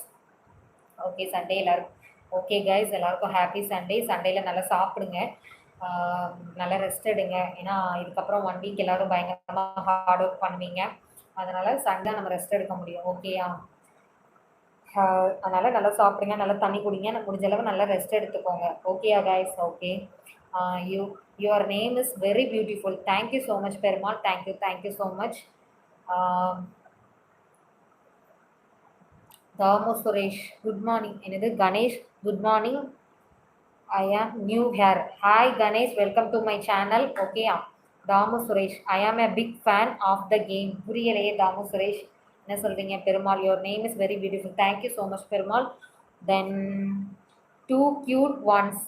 ஓகே சண்டே எல்லோரும் ஓகே கைஸ், எல்லாருக்கும் ஹாப்பி சண்டே. சண்டேயில் நல்லா சாப்பிடுங்க, நல்லா ரெஸ்ட் எடுங்க. ஏன்னா இதுக்கப்புறம் 1 வீக் எல்லோரும் பயங்கரமாக ஹார்ட் ஒர்க் பண்ணுவீங்க. அதனால் சண்டே நம்ம ரெஸ்ட் எடுக்க முடியும். ஓகேயா? அதனால் நல்லா சாப்பிடுங்க, நல்லா தண்ணி குடிங்க, முடிஞ்ச அளவு நல்லா ரெஸ்ட் எடுத்துக்கோங்க. ஓகேயா guys? Okay. Your name is very beautiful. Thank you so much Perumal. Thank you so much. Thamu Suresh, good morning. என்னது Ganesh, good morning. I am new here. Hi Ganesh, welcome to my channel. ஓகேயா? Thamu Suresh, I am a big fan of the game. புரியலையே தாமு சுரேஷ், என்ன சொல்கிறீங்க? Perumal, your name is very beautiful. Thank you so much Perumal. Then two cute ones,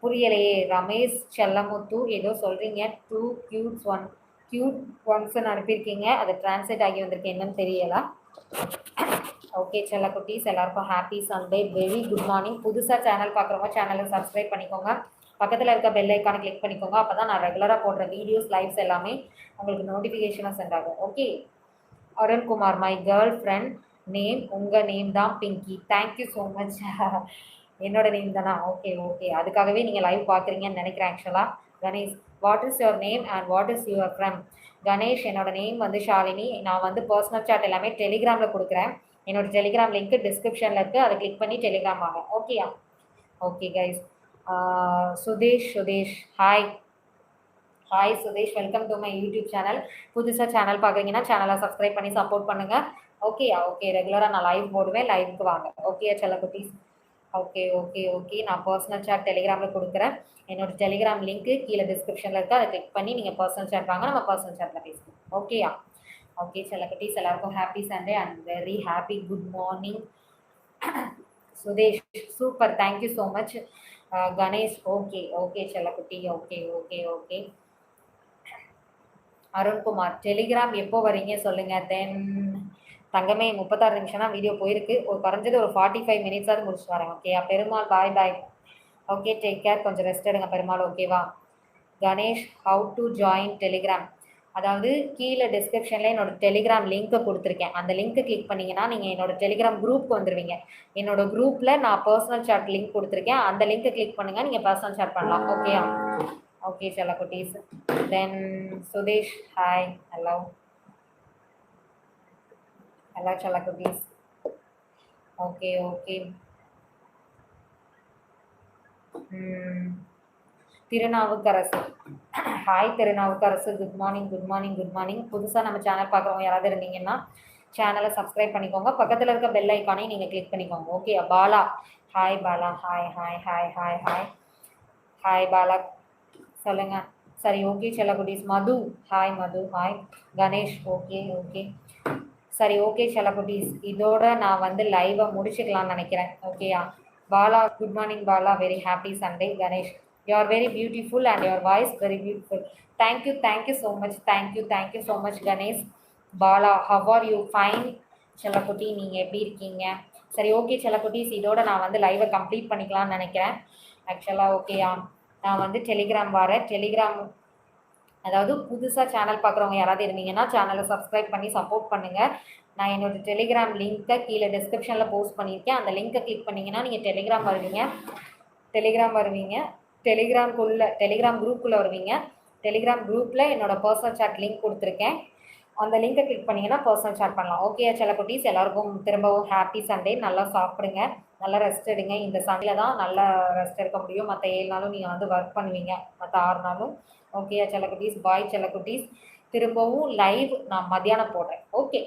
புரியலையே. ரமேஷ் செல்லமுத்து ஏதோ சொல்கிறீங்க. Too cute ஒன்ஸ்ன்னு அனுப்பியிருக்கீங்க. அது டிரான்ஸ்லேட் ஆகி வந்திருக்கு, என்னன்னு தெரியல. ஓகே செல்லக்குட்டீஸ், எல்லாருக்கும் happy Sunday, very good morning. புதுசாக சேனல் பார்க்குறவங்க சேனலை சப்ஸ்கிரைப் பண்ணிக்கோங்க. பக்கத்தில் இருக்க பெல் ஐக்கானை கிளிக் பண்ணிக்கோங்க. அப்போ தான் நான் ரெகுலராக போடுற வீடியோஸ், லைவ்ஸ் எல்லாமே உங்களுக்கு நோட்டிஃபிகேஷனாக சென்ட் ஆகும். Okay. Arunkumar, my girl friend name, உங்கள் நேம் தான் பிங்கி. Thank you so much. என்னோட நேம் தானா? ஓகே ஓகே, அதுக்காகவே நீங்கள் லைவ் பார்க்குறீங்கன்னு நினைக்கிறேன் ஆக்சுவலாக. Ganesh, what is your name and what is your from? Ganesh, என்னோட நேம் வந்து ஷாலினி. நான் வந்து பர்சனல் சாட் எல்லாமே டெலிகிராமில் கொடுக்குறேன். என்னோட டெலிகிராம் லிங்க் டிஸ்கிரிப்ஷனில் இருக்குது, அதை கிளிக் பண்ணி டெலிகிராம் ஆகும். ஓகேயா? Okay guys. Sudesh hi. Hi Sudesh, welcome to my YouTube channel. புதுசாக சேனல் பார்க்குறீங்கன்னா சேனலை சப்ஸ்கிரைப் பண்ணி சப்போர்ட் பண்ணுங்கள். ஓகேயா? ஓகே, ரெகுலராக நான் லைவ் போடுவேன், லைவுக்கு வாங்க. ஓகேயா செல்லக்குட்டீஸ்? ஓகே ஓகே ஓகே, நான் பர்சனல் சாட் டெலிகிராமில் கொடுக்குறேன். என்னோட டெலிகிராம் லிங்க்கு கீழே டிஸ்கிரிப்ஷனில் இருக்குது, அதை கிளிக் பண்ணி நீங்கள் பர்சனல் சாட் வாங்க, நம்ம பர்சனல் சாட்டில் பேசுவோம். ஓகேயா? ஓகே செல்லக்குட்டீஸ், எல்லாருக்கும் happy Sunday and very happy good morning. Sudesh, super, thank you so much. Ganesh, okay okay செல்லக்குட்டி, okay okay okay. Arunkumar, Telegram எப்போ வரீங்க சொல்லுங்கள். தென் தங்கமே, 36 நிமிஷம் தான் வீடியோ போயிருக்கு. ஒரு குறைஞ்சது ஒரு 45 மினிட்ஸாவது முடிச்சுட்டு வரேன். ஓகே பெருமாள், பாய் பாய். ஓகே, டேக் கேர், கொஞ்சம் ரெஸ்ட் எடுங்க பெருமாள். ஓகேவா? Ganesh, how to join Telegram? அதாவது கீழே டிஸ்கிரிப்ஷனில் என்னோட டெலிகிராம் லிங்க்கை கொடுத்துருக்கேன். அந்த லிங்க்கை கிளிக் பண்ணிங்கன்னா நீங்கள் என்னோட டெலிகிராம் குரூப்க்கு வந்துடுவீங்க. என்னோட குரூப்பில் நான் பர்சனல் சாட் லிங்க் கொடுத்துருக்கேன். அந்த லிங்க்கை கிளிக் பண்ணுங்கள், நீங்கள் பர்சனல் சாட் பண்ணலாம். ஓகேயா? ஓகே செல்லக்குட்டீஸ். Then Sudesh, hi. Hello hello செல்லக்குட்டீஸ். Okay okay. Thirunavukkarasu, hi Thirunavukkarasu, good morning good morning good morning. புதுசாக நம்ம சேனல் பார்க்குறவங்க யாராவது இருந்தீங்கன்னா சேனலை சப்ஸ்கிரைப் பண்ணிக்கோங்க. பக்கத்தில் இருக்க பெல் ஐக்கானையும் நீங்கள் கிளிக் பண்ணிக்கோங்க. Okay. Bala, hi Bala, hi hi hi hi hi hi Bala, சொல்லுங்கள். சரி ஓகே செல்லக்குட்டீஸ். மது, ஹாய் மது, ஹாய். Ganesh, okay okay. சரி ஓகே செல்லக்குட்டீஸ், இதோட நான் வந்து லைவை முடிச்சுக்கலாம்னு நினைக்கிறேன். ஓகேயா? Bala, good morning Bala, very happy Sunday. Ganesh, you are very beautiful and your voice very beautiful. Thank you so much. Thank you so much Ganesh. Bala, how are you? Fine செல்லக்குட்டி, நீங்கள் எப்படி இருக்கீங்க? சரி ஓகே செல்லக்குட்டீஸ், இதோட நான் வந்து லைவை கம்ப்ளீட் பண்ணிக்கலாம்னு நினைக்கிறேன் ஆக்சுவலாக. ஓகேயா? நான் வந்து டெலிகிராம் வரேன். டெலிகிராம் அதாவது புதுசாக சேனல் பார்க்குறவங்க யாராவது இருந்தீங்கன்னா சேனலை சப்ஸ்கிரைப் பண்ணி சப்போர்ட் பண்ணுங்கள். நான் என்னோடய டெலிகிராம் லிங்க்கை கீழே டிஸ்கிரிப்ஷனில் போஸ்ட் பண்ணியிருக்கேன். அந்த லிங்க்கை கிளிக் பண்ணிங்கன்னா நீங்கள் டெலிகிராம் வருவீங்க. டெலிகிராம் குரூப்புக்குள்ளே வருவீங்க. டெலிகிராம் குரூப்பில் என்னோடய பர்சனல் சாட் லிங்க் கொடுத்துருக்கேன். அந்த லிங்கை கிளிக் பண்ணிங்கன்னா பர்சனல் சாட் பண்ணலாம். ஓகே செல்லக்குட்டீஸ், எல்லாருக்கும் திரும்பவும் ஹாப்பி சண்டே. நல்லா சாப்பிடுங்க, நல்லா ரெஸ்ட் எடுங்க. இந்த சண்டே தான் நல்லா ரெஸ்ட் எடுக்க முடியும். மற்ற 7 நாளும் நீங்கள் வந்து ஒர்க் பண்ணுவீங்க, மற்ற 6 நாளும். ஓகே செல்லக்குட்டீஸ், பாய் செல்லக்குட்டீஸ். திரும்பவும் லைவ் நான் மத்தியானம் போடுறேன். ஓகே.